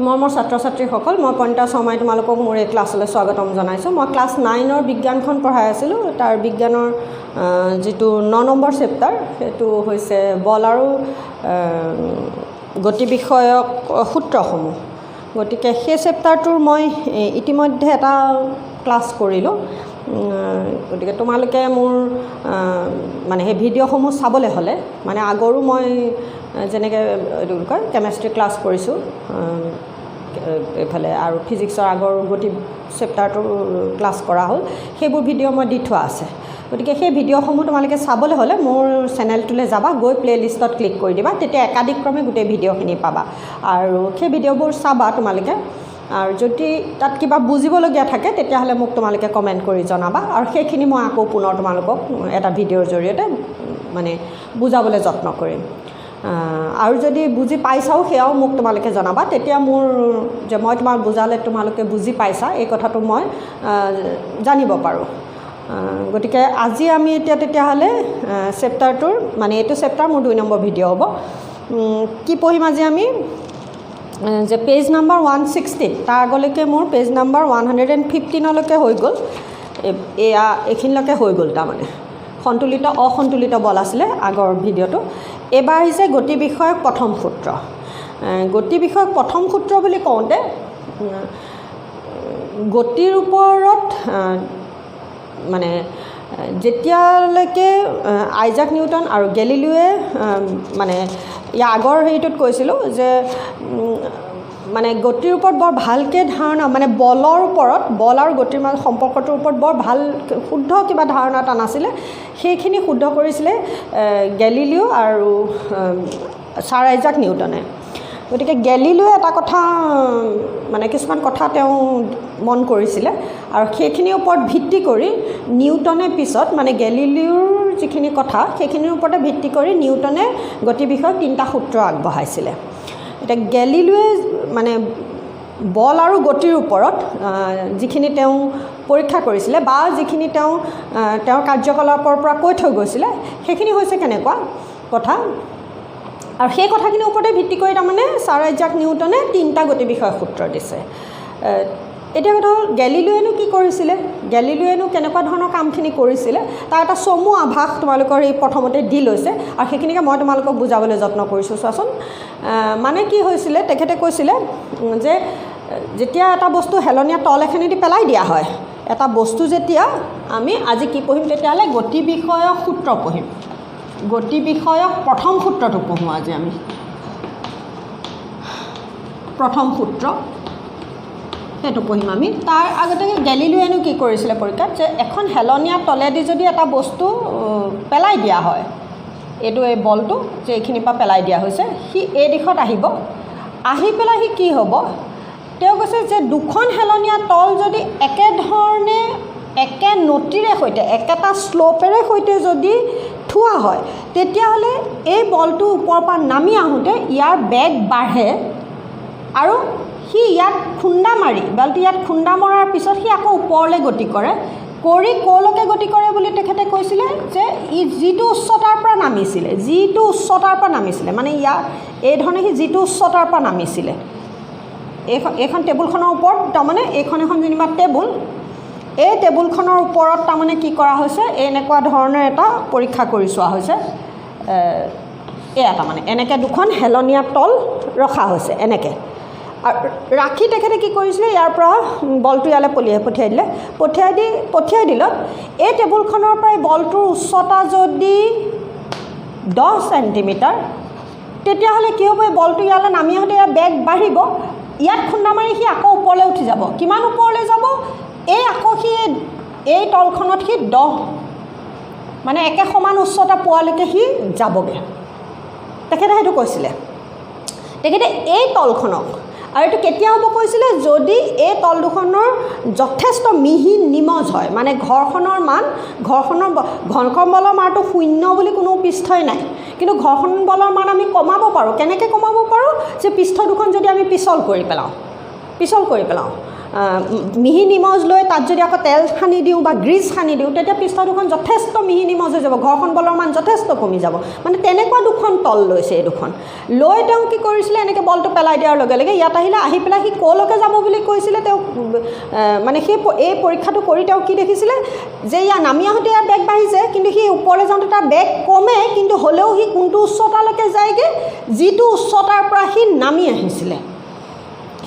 মোৰ ছাত্ৰ-ছাত্ৰীসকল মই পণ্ডিতা শৰ্মাই তোমালোকক মোৰ এই ক্লাছলৈ স্বাগতম জনাইছোঁ। মই ক্লাছ 9ৰ বিজ্ঞানখন পঢ়াই আছিলোঁ। তাৰ বিজ্ঞানৰ যিটো 9 নম্বৰ চেপ্টাৰ সেইটো হৈছে বল আৰু গতি বিষয়ক সূত্ৰসমূহ। গতিকে সেই চেপ্টাৰটোৰ মই ইতিমধ্যে এটা ক্লাছ কৰিলোঁ। গতিকে তোমালোকে মোৰ মানে সেই ভিডিঅ'সমূহ চাবলৈ হ'লে মানে আগৰো মই যেনেকৈ এইটো কয় কেমেষ্ট্ৰি ক্লাছ কৰিছোঁ এইফালে আৰু ফিজিক্সৰ আগৰ গতি চেপ্টাৰটোৰ ক্লাছ কৰা হ'ল, সেইবোৰ ভিডিঅ' মই দি থোৱা আছে। গতিকে সেই ভিডিঅ'সমূহ তোমালোকে চাবলৈ হ'লে মোৰ চেনেলটোলৈ যাবা, গৈ প্লে'লিষ্টত ক্লিক কৰি দিবা, তেতিয়া একাধিক্ৰমে গোটেই ভিডিঅ'খিনি পাবা আৰু সেই ভিডিঅ'বোৰ চাবা তোমালোকে। আৰু যদি তাত কিবা বুজিবলগীয়া থাকে তেতিয়াহ'লে মোক তোমালোকে কমেণ্ট কৰি জনাবা আৰু সেইখিনি মই আকৌ পুনৰ তোমালোকক এটা ভিডিঅ'ৰ জৰিয়তে মানে বুজাবলৈ যত্ন কৰিম। আৰু যদি বুজি পাইছাও সেয়াও মোক তোমালোকে জনাবা, তেতিয়া মোৰ যে মই তোমাক বুজালে তোমালোকে বুজি পাইছা এই কথাটো মই জানিব পাৰোঁ। গতিকে আজি আমি এতিয়া তেতিয়াহ'লে চেপ্টাৰটোৰ মানে এইটো চেপ্টাৰ মোৰ 2 নম্বৰ ভিডিঅ' হ'ব। কি পঢ়িম আজি আমি যে পেজ নাম্বাৰ 160 তাৰ আগলৈকে মোৰ পেজ নাম্বাৰ 115লৈকে হৈ গ'ল। এয়া এইখিনিলৈকে হৈ গ'ল। তাৰমানে সন্তুলিত অসন্তুলিত বল আছিলে আগৰ ভিডিঅ'টো। এইবাৰ আহিছে গতি বিষয়ক প্ৰথম সূত্ৰ। গতি বিষয়ক প্ৰথম সূত্ৰ বুলি কওঁতে গতিৰ ওপৰত মানে যেতিয়ালৈকে আইজাক নিউটন আৰু গেলিলিওৱে মানে ইয়াৰ আগৰ হেৰিটোত কৈছিলোঁ যে মানে গতিৰ ওপৰত বৰ ভালকৈ ধাৰণা মানে বলৰ ওপৰত বল আৰু গতিৰ মাজত সম্পৰ্কটোৰ ওপৰত বৰ ভাল শুদ্ধ কিবা ধাৰণা এটা নাছিলে, সেইখিনি শুদ্ধ কৰিছিলে গেলিলিও আৰু ছাৰ আইজাক নিউটনে। গতিকে গেলিলিওৱে এটা কথা মানে কিছুমান কথা তেওঁ মন কৰিছিলে আৰু সেইখিনিৰ ওপৰত ভিত্তি কৰি নিউটনে পিছত মানে গেলিলিওৰ যিখিনি কথা সেইখিনিৰ ওপৰতে ভিত্তি কৰি নিউটনে গতি বিষয়ক 3টা সূত্ৰ আগবঢ়াইছিলে। এতিয়া গেলিলিওৱে মানে বল আৰু গতিৰ ওপৰত যিখিনি তেওঁ পৰীক্ষা কৰিছিলে বা যিখিনি তেওঁৰ কাৰ্যকলাপৰ পৰা কৈ থৈ গৈছিলে সেইখিনি হৈছে কেনেকুৱা কথা, আৰু সেই কথাখিনিৰ ওপৰতে ভিত্তি কৰি তাৰমানে ছাৰ আইজাক নিউটনে 3টা গতি বিষয়ক সূত্ৰ দিছে। এতিয়া কথা হ'ল গেলিলিওৱেনো কি কৰিছিলে, গেলিলিওৱেনো কেনেকুৱা ধৰণৰ কামখিনি কৰিছিলে তাৰ এটা চমু আভাস তোমালোকৰ এই প্ৰথমতে দি লৈছে আৰু সেইখিনিকে মই তোমালোকক বুজাবলৈ যত্ন কৰিছোঁ। চোৱাচোন মানে কি হৈছিলে, তেখেতে কৈছিলে যে যেতিয়া এটা বস্তু হেলনীয়া তল এখনেদি পেলাই দিয়া হয়, এটা বস্তু যেতিয়া আমি আজি কি পঢ়িম তেতিয়াহ'লে গতি বিষয়ক সূত্ৰ পঢ়িম। গতি বিষয়ক প্ৰথম সূত্ৰটো পঢ়োঁ আজি আমি। প্ৰথম সূত্ৰ সেইটো পঢ়িম আমি। তাৰ আগতে গেলিলিওৱেনো কি কৰিছিলে পৰীক্ষাত যে এখন হেলনীয়া তলেদি যদি এটা বস্তু পেলাই দিয়া হয়, এইটো এই বলটো যে এইখিনিৰ পৰা পেলাই দিয়া হৈছে, সি এই দিশত আহিব, আহি পেলাই সি কি হ'ব, তেওঁ কৈছে যে দুখন হেলনীয়া তল যদি একেধৰণে একে নতিৰে সৈতে একেটা শ্ল'পেৰে সৈতে যদি থোৱা হয় তেতিয়াহ'লে এই বলটো ওপৰৰ পৰা নামি আহোঁতে ইয়াৰ বেগ বাঢ়ে আৰু সি ইয়াত খুন্দা মাৰি বলটো ইয়াত খুন্দা মৰাৰ পিছত সি আকৌ ওপৰলৈ গতি কৰে, কৰি ক'লৈকে গতি কৰে বুলি তেখেতে কৈছিলে যে ই যিটো উচ্চতাৰ পৰা নামিছিলে মানে ইয়াৰ এইধৰণে সি যিটো উচ্চতাৰ পৰা নামিছিলে, এইখন টেবুলখনৰ ওপৰত তাৰমানে এইখন যেনিবা টেবুল, এই টেবুলখনৰ ওপৰত তাৰমানে কি কৰা হৈছে, এনেকুৱা ধৰণৰ এটা পৰীক্ষা কৰি চোৱা হৈছে। এয়া তাৰমানে এনেকৈ দুখন হেলনীয়া তল ৰখা হৈছে, এনেকৈ ৰাখি তেখেতে কি কৰিছিলে ইয়াৰ পৰা বলটো ইয়ালৈ পঠিয়াই দিলত এই টেবুলখনৰ পৰা বলটোৰ উচ্চতা যদি 10 চেণ্টিমিটাৰ তেতিয়াহ'লে কি হ'ব, এই বলটো ইয়ালৈ নামি আহোঁতে ইয়াৰ বেগ বাঢ়িব, ইয়াত খুন্দা মাৰি সি আকৌ ওপৰলৈ উঠি যাব। কিমান ওপৰলৈ যাব, এই আকৌ সি এই তলখনত সি 10 মানে একে সমান উচ্চতা পোৱালৈকে সি যাবগৈ, তেখেতে সেইটো কৈছিলে। তেখেতে এই তলখনক আৰু এইটো কেতিয়া হ'ব কৈছিলে, যদি এই তল দুখনৰ যথেষ্ট মিহি নিমজ হয়, মানে ঘৰ্ষণ বলৰ মাৰটো 0 বুলি কোনো পৃষ্ঠই নাই, কিন্তু ঘৰ্ষণ বলৰ মান আমি কমাব পাৰোঁ। কেনেকৈ কমাব পাৰোঁ, যে পৃষ্ঠ দুখন যদি আমি পিছল কৰি পেলাওঁ মিহি নিমজ লৈ তাত যদি আকৌ তেল সানি দিওঁ বা গ্ৰীজ সানি দিওঁ তেতিয়া পৃষ্ঠ দুখন যথেষ্ট মিহি নিমজ হৈ যাব, ঘৰখন বলৰ মান যথেষ্ট কমি যাব। মানে তেনেকুৱা দুখন তল লৈছে এই দুখন লৈ তেওঁ কি কৰিছিলে, এনেকৈ বলটো পেলাই দিয়াৰ লগে লগে ইয়াত আহিলে, আহি পেলাই সি ক'লৈকে যাব বুলি কৈছিলে তেওঁ, মানে সেই এই পৰীক্ষাটো কৰি তেওঁ কি দেখিছিলে যে ইয়াৰ নামি আহোঁতে ইয়াৰ বেগ বাঢ়িছে, কিন্তু সি ওপৰলৈ যাওঁতে তাৰ বেগ কমে, কিন্তু হ'লেও সি কোনটো উচ্চতালৈকে যায়গৈ, যিটো উচ্চতাৰ পৰা সি নামি আহিছিলে,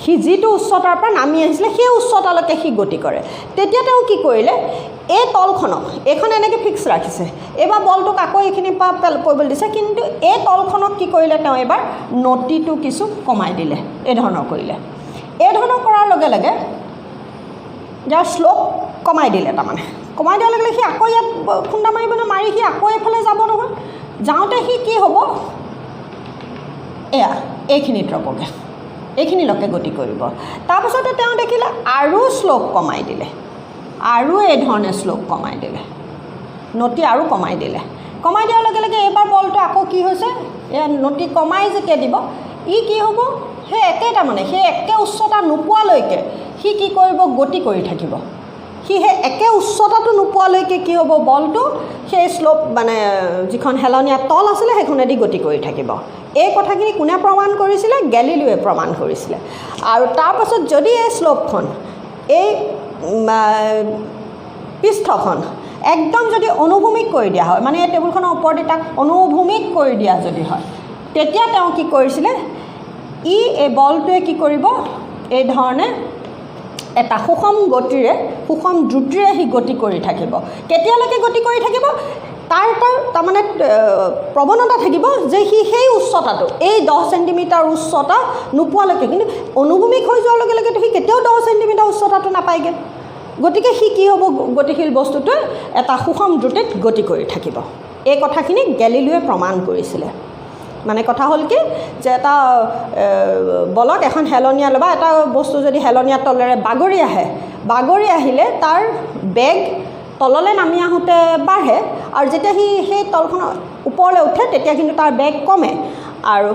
সি যিটো উচ্চতাৰ পৰা নামি আহিছিলে সেই উচ্চতালৈকে সি গতি কৰে। তেতিয়া তেওঁ কি কৰিলে, এই তলখনক এইখন এনেকৈ ফিক্স ৰাখিছে, এইবাৰ বলটোক আকৌ এইখিনিৰ পৰা পৰিবলৈ দিছে, কিন্তু এই তলখনক কি কৰিলে তেওঁ এবাৰ নটিটো কিছু কমাই দিলে, এই ধৰণৰ কৰিলে। এই ধৰণৰ কৰাৰ লগে লগে যাৰ শ্লোপ কমাই দিলে, তাৰমানে কমাই দিয়াৰ লগে লগে সি আকৌ ইয়াত খুন্দা মাৰিব নহয়, মাৰি সি আকৌ এইফালে যাব নহয়, যাওঁতে সি কি হ'ব, এয়া এইখিনিত ৰ'বগৈ, এইখিনিলৈকে গতি কৰিব। তাৰপাছতে তেওঁ দেখিলে আৰু শ্লোপ কমাই দিলে, আৰু এই ধৰণে শ্লোপ কমাই দিলে, নটি আৰু কমাই দিলে। কমাই দিয়াৰ লগে লগে এইবাৰ বলটো আকৌ কি হৈছে, এয়া নটি কমাই যেতিয়া দিব ই কি হ'ব, সেই একে তাৰমানে সেই একে উচ্চতা নোপোৱালৈকে সি কি কৰিব, গতি কৰি থাকিব। সি সেই একে উচ্চতাটো নোপোৱালৈকে কি হ'ব, বলটো সেই শ্লোপ মানে যিখন হেলনীয়া তল আছিলে সেইখনেদি গতি কৰি থাকিব। এই কথাখিনি কোনে প্ৰমাণ কৰিছিলে, গেলিলিওৱে প্ৰমাণ কৰিছিলে। আৰু তাৰপাছত যদি এই শ্লোপখন, এই পৃষ্ঠখন একদম যদি অনুভূমিক কৰি দিয়া হয়, মানে এই টেবুলখনৰ ওপৰতে তাক অনুভূমিক কৰি দিয়া যদি হয়, তেতিয়া তেওঁ কি কৰিছিলে, এই বলটোৱে কি কৰিব, এই ধৰণে এটা সুষম গতিৰে, সুষম দ্ৰুতিৰে সি গতি কৰি থাকিব। কেতিয়ালৈকে গতি কৰি থাকিব, তাৰমানে প্ৰৱণতা থাকিব যে সি সেই উচ্চতাটো, এই 10 চেণ্টিমিটাৰ উচ্চতা নোপোৱালৈকে, কিন্তু অনুভূমিক হৈ যোৱাৰ লগে লগেতো সি কেতিয়াও 10 চেণ্টিমিটাৰ উচ্চতাটো নাপায়গৈ। গতিকে সি কি হ'ব, গতিশীল বস্তুটোৱে এটা সুষম দ্ৰুতিত গতি কৰি থাকিব। এই কথাখিনি গেলিলিওৱে প্ৰমাণ কৰিছিলে। মানে কথা হ'ল কি, যে এটা বলক এখন হেলনীয়া বা এটা বস্তু যদি হেলনীয়া তলেৰে বাগৰি আহিলে তাৰ বেগ তললৈ নামি আহোঁতে বাঢ়ে, আৰু যেতিয়া সি সেই তলখনৰ ওপৰলৈ উঠে তেতিয়া কিন্তু তাৰ বেগ কমে। আৰু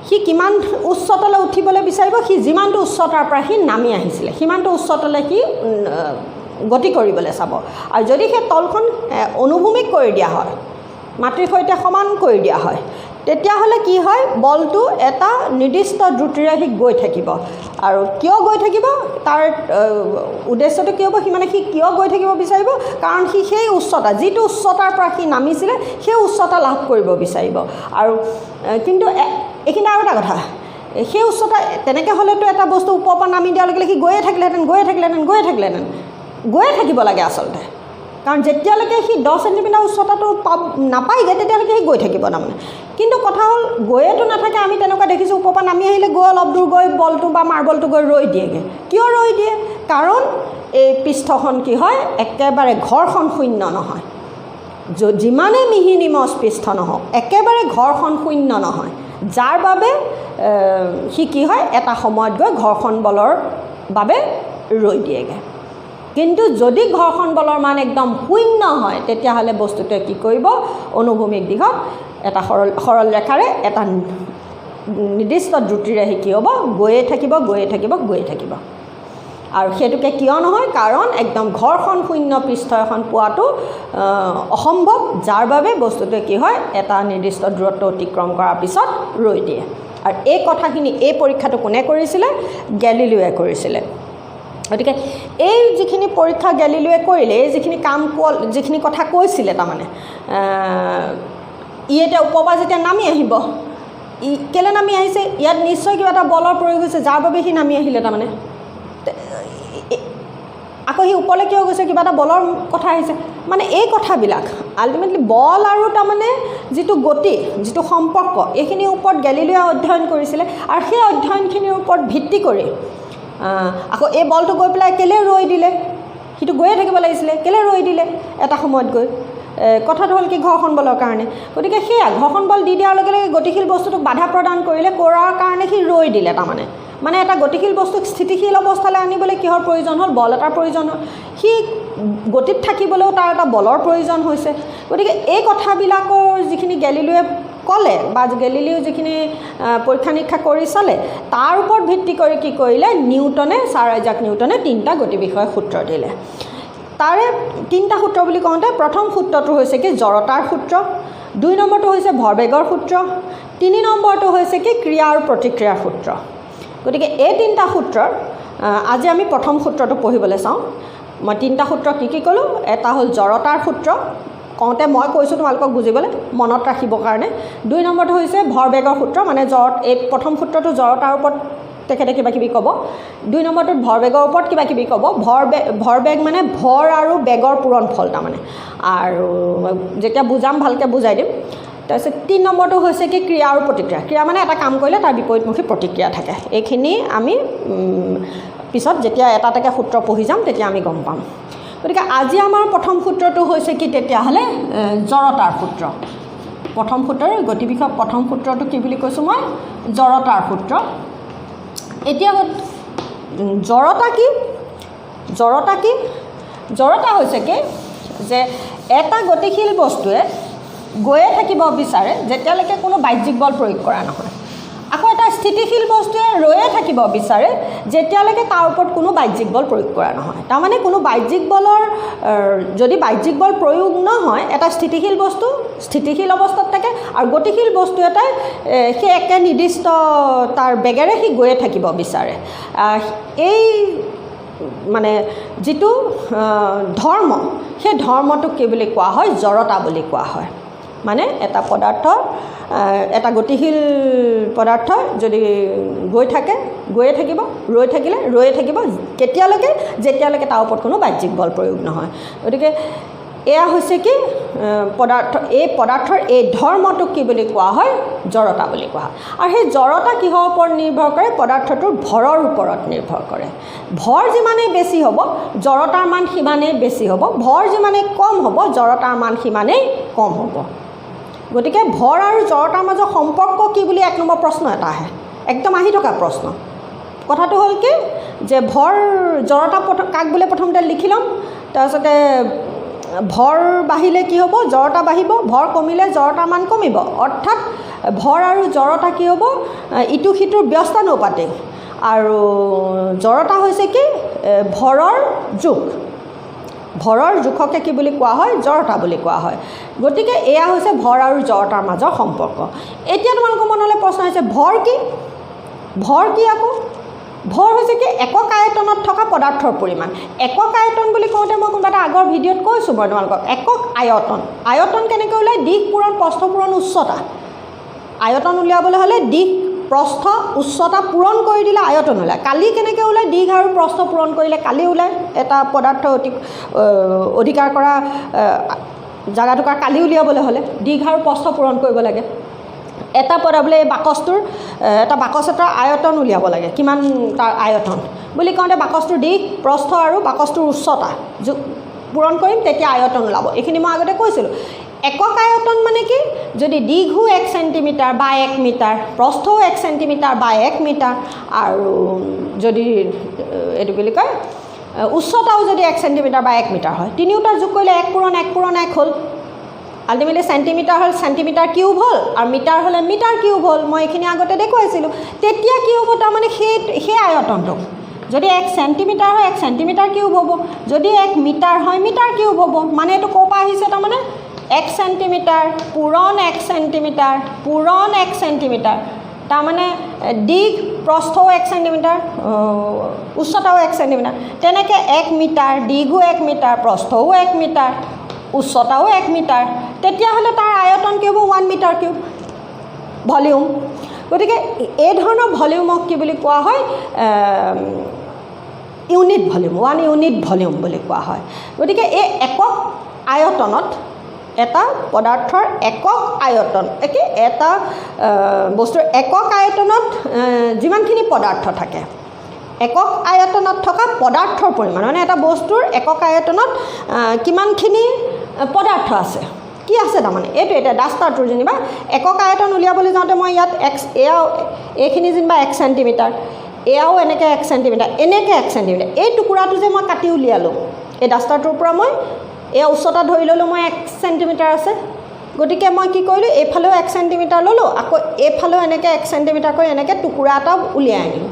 সি কিমান উচ্চতালৈ উঠিবলৈ বিচাৰিব, সি যিমানটো উচ্চতাৰ পৰা সি নামি আহিছিলে সিমানটো উচ্চতালৈ সি গতি কৰিবলৈ চাব। আৰু যদি সেই তলখন অনুভূমিক কৰি দিয়া হয়, মাটিৰ সৈতে সমান কৰি দিয়া হয়, তেতিয়াহ'লে কি হয়, বলটো এটা নিৰ্দিষ্ট দ্ৰুতিৰে সি গৈ থাকিব। আৰু কিয় গৈ থাকিব, তাৰ উদ্দেশ্যটো কি হ'ব, সি কিয় গৈ থাকিব বিচাৰিব, কাৰণ সি সেই উচ্চতা, যিটো উচ্চতাৰ পৰা সি নামিছিলে সেই উচ্চতা লাভ কৰিব বিচাৰিব। আৰু কিন্তু এইখিনি আৰু এটা কথা, সেই উচ্চতা তেনেকৈ হ'লেতো এটা বস্তু ওপৰৰ পৰা নামি দিয়াৰ লগে লগে সি গৈয়ে থাকিব লাগে আচলতে, কাৰণ যেতিয়ালৈকে সি 10 চেণ্টিমিটাৰ উচ্চতাটো নাপায়গৈ তেতিয়ালৈকে সি গৈ থাকিব তাৰমানে। কিন্তু কথা হ'ল গৈয়েতো নাথাকে, আমি তেনেকুৱা দেখিছোঁ, ওপৰৰ পৰা নামি আহিলে গৈ অলপ দূৰ গৈ বলটো বা মাৰ্বলটো গৈ ৰৈ দিয়েগৈ। কিয় ৰৈ দিয়ে, কাৰণ এই পৃষ্ঠখন কি হয়, একেবাৰে ঘৰ্ষণ শূন্য নহয়। যিমানেই মিহি নিমজ পৃষ্ঠ নহওক, একেবাৰে ঘৰ্ষণ শূন্য নহয়, যাৰ বাবে সি কি হয়, এটা সময়ত গৈ ঘৰ্ষণ বলৰ বাবে ৰৈ দিয়েগৈ। কিন্তু যদি ঘৰ্ষণ বলৰ মান একদম শূন্য হয়, তেতিয়াহ'লে বস্তুটোৱে কি কৰিব, অনুভূমিক দিশত এটা সৰল ৰেখাৰে এটা নিৰ্দিষ্ট দ্ৰুতিৰে সি কি হ'ব, গৈয়ে থাকিব। আৰু সেইটোকে কিয় নহয়, কাৰণ একদম ঘৰ্ষণ শূন্য পৃষ্ঠ এখন পোৱাটো অসম্ভৱ, যাৰ বাবে বস্তুটোৱে কি হয়, এটা নিৰ্দিষ্ট দূৰত্ব অতিক্ৰম কৰাৰ পিছত ৰৈ দিয়ে। আৰু এই কথাখিনি, এই পৰীক্ষাটো কোনে কৰিছিলে, গেলিলিওৱে কৰিছিলে। গতিকে এই যিখিনি পৰীক্ষা গেলিলিওৱে কৰিলে, এই যিখিনি কথা কৈছিলে, তাৰমানে ই এতিয়া ওপৰৰ পৰা যেতিয়া নামি আহিব, ই কেলৈ নামি আহিছে, ইয়াত নিশ্চয় কিবা এটা বলৰ প্ৰয়োগ হৈছে, যাৰ বাবে সি নামি আহিলে। তাৰমানে আকৌ সি ওপৰলৈ কিয় গৈছে, কিবা এটা বলৰ কথা আহিছে। মানে এই কথাবিলাক আল্টিমেটলি বল আৰু তাৰমানে যিটো গতি, যিটো সম্পৰ্ক, এইখিনিৰ ওপৰত গেলিলিওৱে অধ্যয়ন কৰিছিলে। আৰু সেই অধ্যয়নখিনিৰ ওপৰত ভিত্তি কৰি আকৌ এই বলটো গৈ পেলাই কেলৈ ৰৈ দিলে, সিটো গৈয়ে থাকিব লাগিছিলে, কেলৈ ৰৈ দিলে এটা সময়ত গৈ, কথাটো হ'ল কি, ঘৰ্ষণ বলৰ কাৰণে। গতিকে সেয়া ঘৰ্ষণ বল দি দিয়াৰ লগে লগে গতিশীল বস্তুটোক বাধা প্ৰদান কৰাৰ কাৰণে সি ৰৈ দিলে। তাৰমানে এটা গতিশীল বস্তুক স্থিতিশীল অৱস্থালৈ আনিবলৈ কিহৰ প্ৰয়োজন হ'ল, বল এটাৰ প্ৰয়োজন হ'ল। সি গতিত থাকিবলৈও তাৰ এটা বলৰ প্ৰয়োজন হৈছে। গতিকে এই কথাবিলাকৰ যিখিনি গেলিলিওৱে ক'লে বা গেলিলিও যিখিনি পৰীক্ষা নিৰীক্ষা কৰি চালে তাৰ ওপৰত ভিত্তি কৰি কি কৰিলে নিউটনে ছাৰ আইজাক নিউটনে 3টা গতি বিষয়ক সূত্ৰ দিলে তাৰে 3টা সূত্ৰ বুলি কওঁতে প্ৰথম সূত্ৰটো হৈছে কি জড়তাৰ সূত্ৰ 2 নম্বৰটো হৈছে ভৰবেগৰ সূত্ৰ 3 নম্বৰটো হৈছে কি ক্ৰিয়া আৰু প্ৰতিক্ৰিয়াৰ সূত্ৰ গতিকে এই 3টা সূত্ৰৰ আজি আমি প্ৰথম সূত্ৰটো পঢ়িবলৈ চাওঁ মই 3টা সূত্ৰ কি ক'লোঁ এটা হ'ল জড়তাৰ সূত্ৰ কওঁতে মই কৈছোঁ তোমালোকক বুজিবলৈ মনত ৰাখিবৰ কাৰণে 2 নম্বৰটো হৈছে ভৰবেগৰ সূত্ৰ মানে এই প্ৰথম সূত্ৰটো জড়তাৰ ওপৰত তেখেতে কিবা কিবি ক'ব 2 নম্বৰটোত ভৰবেগৰ ওপৰত কিবা কিবি ক'ব ভৰবেগ মানে ভৰ আৰু বেগৰ পূৰণফল তাৰমানে আৰু যেতিয়া বুজাম ভালকৈ বুজাই দিম তাৰপিছত 3 নম্বৰটো হৈছে কি ক্ৰিয়া আৰু প্ৰতিক্ৰিয়া ক্ৰিয়া মানে এটা কাম কৰিলে তাৰ বিপৰীতমুখী প্ৰতিক্ৰিয়া থাকে এইখিনি আমি পিছত যেতিয়া এটা এটাকৈ সূত্ৰ পঢ়ি যাম তেতিয়া আমি গম পাম গতিকে আজি আমাৰ প্ৰথম সূত্ৰটো হৈছে কি তেতিয়াহ'লে জড়তাৰ সূত্ৰ প্ৰথম সূত্ৰৰ গতি বিষয়ক প্ৰথম সূত্ৰটো কি বুলি কৈছোঁ মই জড়তাৰ সূত্ৰ এতিয়া জড়তা কি জড়তা হৈছে কি যে এটা গতিশীল বস্তুৱে গৈয়ে থাকিব বিচাৰে যেতিয়ালৈকে কোনো বাহ্যিক বল প্ৰয়োগ কৰা নহয় আকৌ এটা স্থিতিশীল বস্তুৱে ৰৈয়ে থাকিব বিচাৰে যেতিয়ালৈকে তাৰ ওপৰত কোনো বাহ্যিক বল প্ৰয়োগ কৰা নহয় তাৰমানে কোনো বাহ্যিক বলৰ যদি বাহ্যিক বল প্ৰয়োগ নহয় এটা স্থিতিশীল বস্তু স্থিতিশীল অৱস্থাত থাকে আৰু গতিশীল বস্তু এটাই সেই একে নিৰ্দিষ্ট তাৰ বেগেৰে সি গৈয়ে থাকিব বিচাৰে এই মানে যিটো ধৰ্ম সেই ধৰ্মটোক কি বুলি কোৱা হয় জড়তা বুলি কোৱা হয় মানে এটা পদাৰ্থ এটা গতিশীল পদাৰ্থ যদি গৈয়ে থাকিব ৰৈ থাকিলে ৰৈয়ে থাকিব কেতিয়ালৈকে যেতিয়ালৈকে তাৰ ওপৰত কোনো বাহ্যিক বল প্ৰয়োগ নহয় গতিকে এয়া হৈছে কি পদাৰ্থৰ এই ধৰ্মটোক কি বুলি কোৱা হয় জড়তা বুলি কোৱা হয় আৰু সেই জড়তা কিহৰ ওপৰত নিৰ্ভৰ কৰে পদাৰ্থটোৰ ভৰৰ ওপৰত নিৰ্ভৰ কৰে ভৰ যিমানেই বেছি হ'ব জড়তাৰ মান সিমানেই বেছি হ'ব ভৰ যিমানেই কম হ'ব জড়তাৰ মান সিমানেই কম হ'ব গতিকে ভৰ আৰু জড়তাৰ মাজৰ সম্পৰ্ক কি বুলি 1 নম্বৰ প্ৰশ্ন এটা আহে একদম আহি থকা প্ৰশ্ন কথাটো হ'ল কি যে ভৰ জড়তা কাক বোলে প্ৰথমতে লিখি ল'ম তাৰপিছতে ভৰ বাঢ়িলে কি হ'ব জড়তা বাঢ়িব ভৰ কমিলে জড়তাৰ মান কমিব অৰ্থাৎ ভৰ আৰু জড়তা কি হ'ব ইটো সিটোৰ ব্যস্তানুপাতিক আৰু জড়তা হৈছে কি ভৰৰ জোখ ভৰৰ জোখকে কি বুলি কোৱা হয় জড়তা বুলি কোৱা হয় গতিকে এয়া হৈছে ভৰ আৰু জড়তাৰ মাজৰ সম্পৰ্ক এতিয়া তোমালোকৰ মনলৈ প্ৰশ্ন আহিছে ভৰ কি আকৌ ভৰ হৈছে কি একক আয়তনত থকা পদাৰ্থৰ পৰিমাণ একক আয়তন বুলি কওঁতে মই কোনোবা এটা আগৰ ভিডিঅ'ত কৈছোঁ মই তোমালোকক একক আয়তন কেনেকৈ ওলায় দিশ পূৰণ প্ৰস্থ পূৰণ উচ্চতা আয়তন উলিয়াবলৈ হ'লে দিশ প্ৰস্থ উচ্চতা পূৰণ কৰি দিলে আয়তন ওলায় কালি কেনেকৈ ওলায় দিশ আৰু প্ৰস্থ পূৰণ কৰিলে কালি ওলায় এটা পদাৰ্থ অধিকাৰ কৰা জাগাটুকুৰা কালি উলিয়াবলৈ হ'লে দিশ আৰু প্ৰস্থ পূৰণ কৰিব লাগে এটা বোলে এই বাকচটোৰ এটা বাকচ এটাৰ আয়তন উলিয়াব লাগে কিমান তাৰ আয়তন বুলি কওঁতে বাকচটোৰ দিশ প্ৰস্থ আৰু বাকচটোৰ উচ্চতা পূৰণ কৰিম তেতিয়া আয়তন ওলাব এইখিনি মই আগতে কৈছিলোঁ একক আয়তন মানে কি যদি দীঘো 1 সেন্টিমিটাৰ বা 1 মিটাৰ প্ৰস্থও 1 সেন্টিমিটাৰ বা 1 মিটাৰ আৰু যদি এইটো বুলি কয় উচ্চতাও যদি 1 সেন্টিমিটাৰ বা 1 মিটাৰ হয় তিনিওটা যোগ কৰিলে 1 পূৰণ 1 পূৰণ 1 হ'ল আল্টিমেটলি সেন্টিমিটাৰ হ'ল সেন্টিমিটাৰ কিউব হ'ল আৰু মিটাৰ হ'লে মিটাৰ কিউব হ'ল মই এইখিনি আগতে দেখুৱাইছিলোঁ তেতিয়া কি হ'ব তাৰমানে সেই আয়তনটো যদি 1 সেন্টিমিটাৰ হয় 1 সেন্টিমিটাৰ কিউব হ'ব যদি 1 মিটাৰ হয় মিটাৰ কিউব হ'ব মানে এইটো ক'ৰ পৰা আহিছে তাৰমানে 1 সেন্টিমিটাৰ পূৰণ 1 সেন্টিমিটাৰ পূৰণ 1 সেন্টিমিটাৰ তাৰমানে দিশ প্ৰস্থও 1 সেন্টিমিটাৰ উচ্চতাও 1 সেন্টিমিটাৰ তেনেকৈ 1 মিটাৰ দীঘো 1 মিটাৰ প্ৰস্থও 1 মিটাৰ উচ্চতাও 1 মিটাৰ তেতিয়াহ'লে তাৰ আয়তন কি হ'ব 1 মিটাৰ কিউব ভলিউম গতিকে এই ধৰণৰ ভলিউমক কি বুলি কোৱা হয় ইউনিট ভলিউম 1 ইউনিট ভলিউম বুলি কোৱা হয় গতিকে এই একক আয়তনত এটা পদাৰ্থৰ একক আয়তন একে এটা বস্তুৰ একক আয়তনত যিমানখিনি পদাৰ্থ থাকে একক আয়তনত থকা পদাৰ্থৰ পৰিমাণ মানে এটা বস্তুৰ একক আয়তনত কিমানখিনি পদাৰ্থ আছে কি আছে তাৰমানে এইটো এতিয়া ডাষ্টাৰটোৰ যেনিবা একক আয়তন উলিয়াবলৈ যাওঁতে মই ইয়াত এইখিনি যেনিবা 1 সেন্টিমিটাৰ এয়াও এনেকৈ 1 সেন্টিমিটাৰ এনেকৈ 1 সেন্টিমিটাৰ এই টুকুৰাটো যে মই কাটি উলিয়ালোঁ এই ডাষ্টাৰটোৰ পৰা মই এয়া উচ্চতা ধৰি ল'লোঁ মই 1 সেন্টিমিটাৰ আছে গতিকে মই কি কৰিলোঁ, এইফালেও 1 চেণ্টিমিটাৰ ল'লোঁ, আকৌ এইফালেও এনেকৈ 1 চেণ্টিমিটাৰ কৰি এনেকৈ টুকুৰা এটা উলিয়াই আনিলোঁ।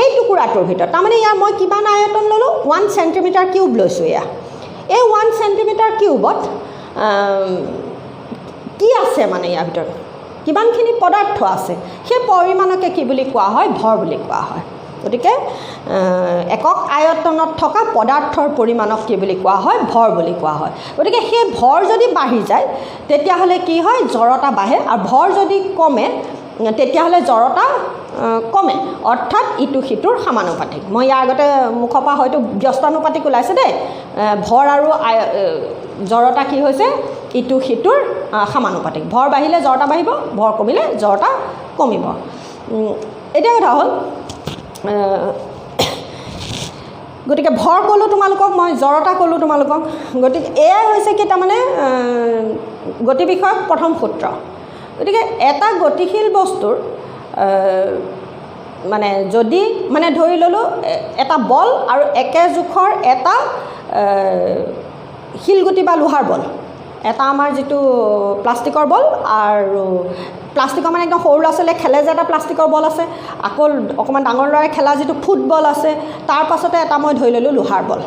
এই টুকুৰাটোৰ ভিতৰত তাৰমানে ইয়াৰ মই কিমান আয়তন ল'লোঁ, 1 চেণ্টিমিটাৰ কিউব লৈছোঁ। এই 1 চেণ্টিমিটাৰ কিউবত কি আছে মানে ইয়াৰ ভিতৰত কিমানখিনি পদাৰ্থ আছে, সেই পৰিমাণকে কি বুলি কোৱা হয়, ভৰ বুলি কোৱা হয়। গতিকে একক আয়তনত থকা পদাৰ্থৰ পৰিমাণক কি বুলি কোৱা হয়, ভৰ বুলি কোৱা হয়। গতিকে সেই ভৰ যদি বাঢ়ি যায় তেতিয়াহ'লে কি হয়, জড়তা বাঢ়ে, আৰু ভৰ যদি কমে তেতিয়াহ'লে জড়তা কমে, অৰ্থাৎ ইটো সিটোৰ সমানুপাতিক। মই ইয়াৰ আগতে মুখৰ পৰা হয়তো ব্যস্তানুপাতিক ওলাইছে দেই, ভৰ আৰু জড়তা কি হৈছে, ইটো সিটোৰ সমানুপাতিক। ভৰ বাঢ়িলে জড়তা বাঢ়িব, ভৰ কমিলে জড়তা কমিব। এতিয়া কথা হ'ল, গতিকে ভৰ ক'লোঁ তোমালোকক, মই জড়তা ক'লোঁ তোমালোকক। গতিকে এয়াই হৈছে কি তাৰমানে গতি বিষয়ক প্ৰথম সূত্ৰ। গতিকে এটা গতিশীল বস্তুৰ মানে যদি মানে ধৰি ল'লোঁ এটা বল আৰু একে জোখৰ এটা শিলগুটি বা লোহাৰ বল, এটা আমাৰ যিটো প্লাষ্টিকৰ বল, আৰু প্লাষ্টিকৰ মানে একদম সৰু ল'ৰা ছোৱালীয়ে খেলে যে এটা প্লাষ্টিকৰ বল আছে, আকৌ অকণমান ডাঙৰ ল'ৰাই খেলা যিটো ফুটবল আছে, তাৰ পাছতে এটা মই ধৰি ল'লোঁ লোহাৰ বল,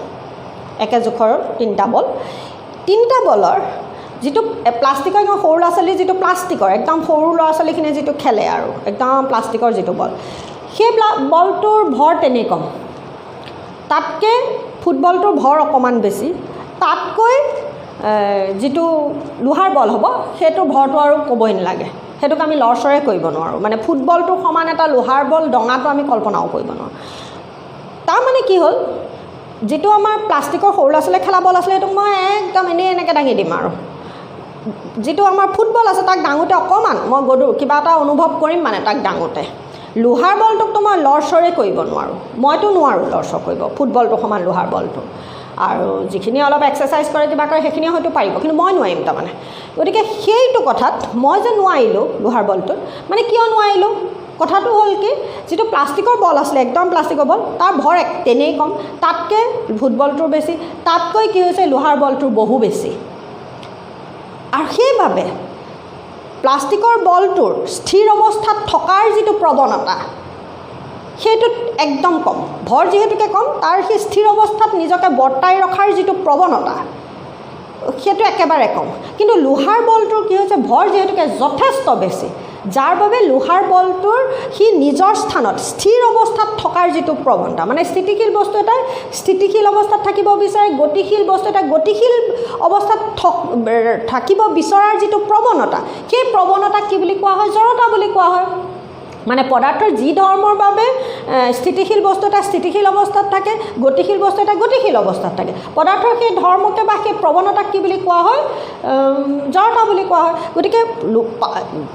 একে জোখৰ 3টা বল। 3টা বলৰ যিটো প্লাষ্টিকৰ একদম সৰু ল'ৰা ছোৱালীৰ যিটো প্লাষ্টিকৰ একদম সৰু ল'ৰা ছোৱালীখিনিয়ে যিটো খেলে আৰু একদম প্লাষ্টিকৰ যিটো বল, সেই বলটোৰ ভৰ তেনেই কম, তাতকৈ ফুটবলটোৰ ভৰ অকণমান বেছি, তাতকৈ যিটো লোহাৰ বল হ'ব সেইটো ভৰটো আৰু ক'বই নালাগে, সেইটোক আমি লৰচৰে কৰিব নোৱাৰোঁ। মানে ফুটবলটোৰ সমান এটা লোহাৰ বল দঙাটো আমি কল্পনাও কৰিব নোৱাৰোঁ। তাৰমানে কি হ'ল, যিটো আমাৰ প্লাষ্টিকৰ সৰু ল'ৰা ছোৱালীয়ে খেলা বল আছিলে সেইটোক মই একদম এনেকৈ দাঙি দিম, আৰু যিটো আমাৰ ফুটবল আছে তাক দাঙোতে অকণমান মই কিবা এটা অনুভৱ কৰিম মানে তাক দাঙোতে। লোহাৰ বলটোকতো মই লৰচৰে কৰিব নোৱাৰোঁ, মইতো নোৱাৰোঁ লৰচৰ কৰিব ফুটবলটো সমান লোহাৰ বলটো। আৰু যিখিনি অলপ এক্সাৰচাইজ কৰে কিবা কৰে সেইখিনিয়ে হয়তো পাৰিব, কিন্তু মই নোৱাৰিম তাৰমানে। গতিকে সেইটো কথাত মই যে নোৱাৰিলোঁ লোহাৰ বলটোত, মানে কিয় নোৱাৰিলোঁ, কথাটো হ'ল কি, যিটো প্লাষ্টিকৰ বল আছিলে একদম প্লাষ্টিকৰ বল, তাৰ ভৰ তেনেই কম, তাতকৈ ফুটবলটোৰ বেছি, তাতকৈ কি হৈছে লোহাৰ বলটোৰ বহু বেছি। আৰু সেইবাবে প্লাষ্টিকৰ বলটোৰ স্থিৰ অৱস্থাত থকাৰ যিটো প্ৰৱণতা সেইটোত একদম কম, ভৰ যিহেতুকে কম, তাৰ সেই স্থিৰ অৱস্থাত নিজকে বৰ্তাই ৰখাৰ যিটো প্ৰৱণতা সেইটো একেবাৰে কম। কিন্তু লোহাৰ বলটোৰ কি হৈছে, ভৰ যিহেতুকে যথেষ্ট বেছি, যাৰ বাবে লোহাৰ বলটোৰ সি নিজৰ স্থানত স্থিৰ অৱস্থাত থকাৰ যিটো প্ৰৱণতা, মানে স্থিতিশীল বস্তু এটাই স্থিতিশীল অৱস্থাত থাকিব বিচাৰে, গতিশীল বস্তু এটা গতিশীল অৱস্থাত থাকিব বিচৰাৰ যিটো প্ৰৱণতা, সেই প্ৰৱণতাক কি বুলি কোৱা হয়, জড়তা বুলি কোৱা হয়। মানে পদাৰ্থৰ যি ধৰ্মৰ বাবে স্থিতিশীল বস্তু এটা স্থিতিশীল অৱস্থাত থাকে, গতিশীল বস্তু এটা গতিশীল অৱস্থাত থাকে, পদাৰ্থৰ সেই ধৰ্মকে বা সেই প্ৰৱণতাক কি বুলি কোৱা হয়, জড়তা বুলি কোৱা হয়। গতিকে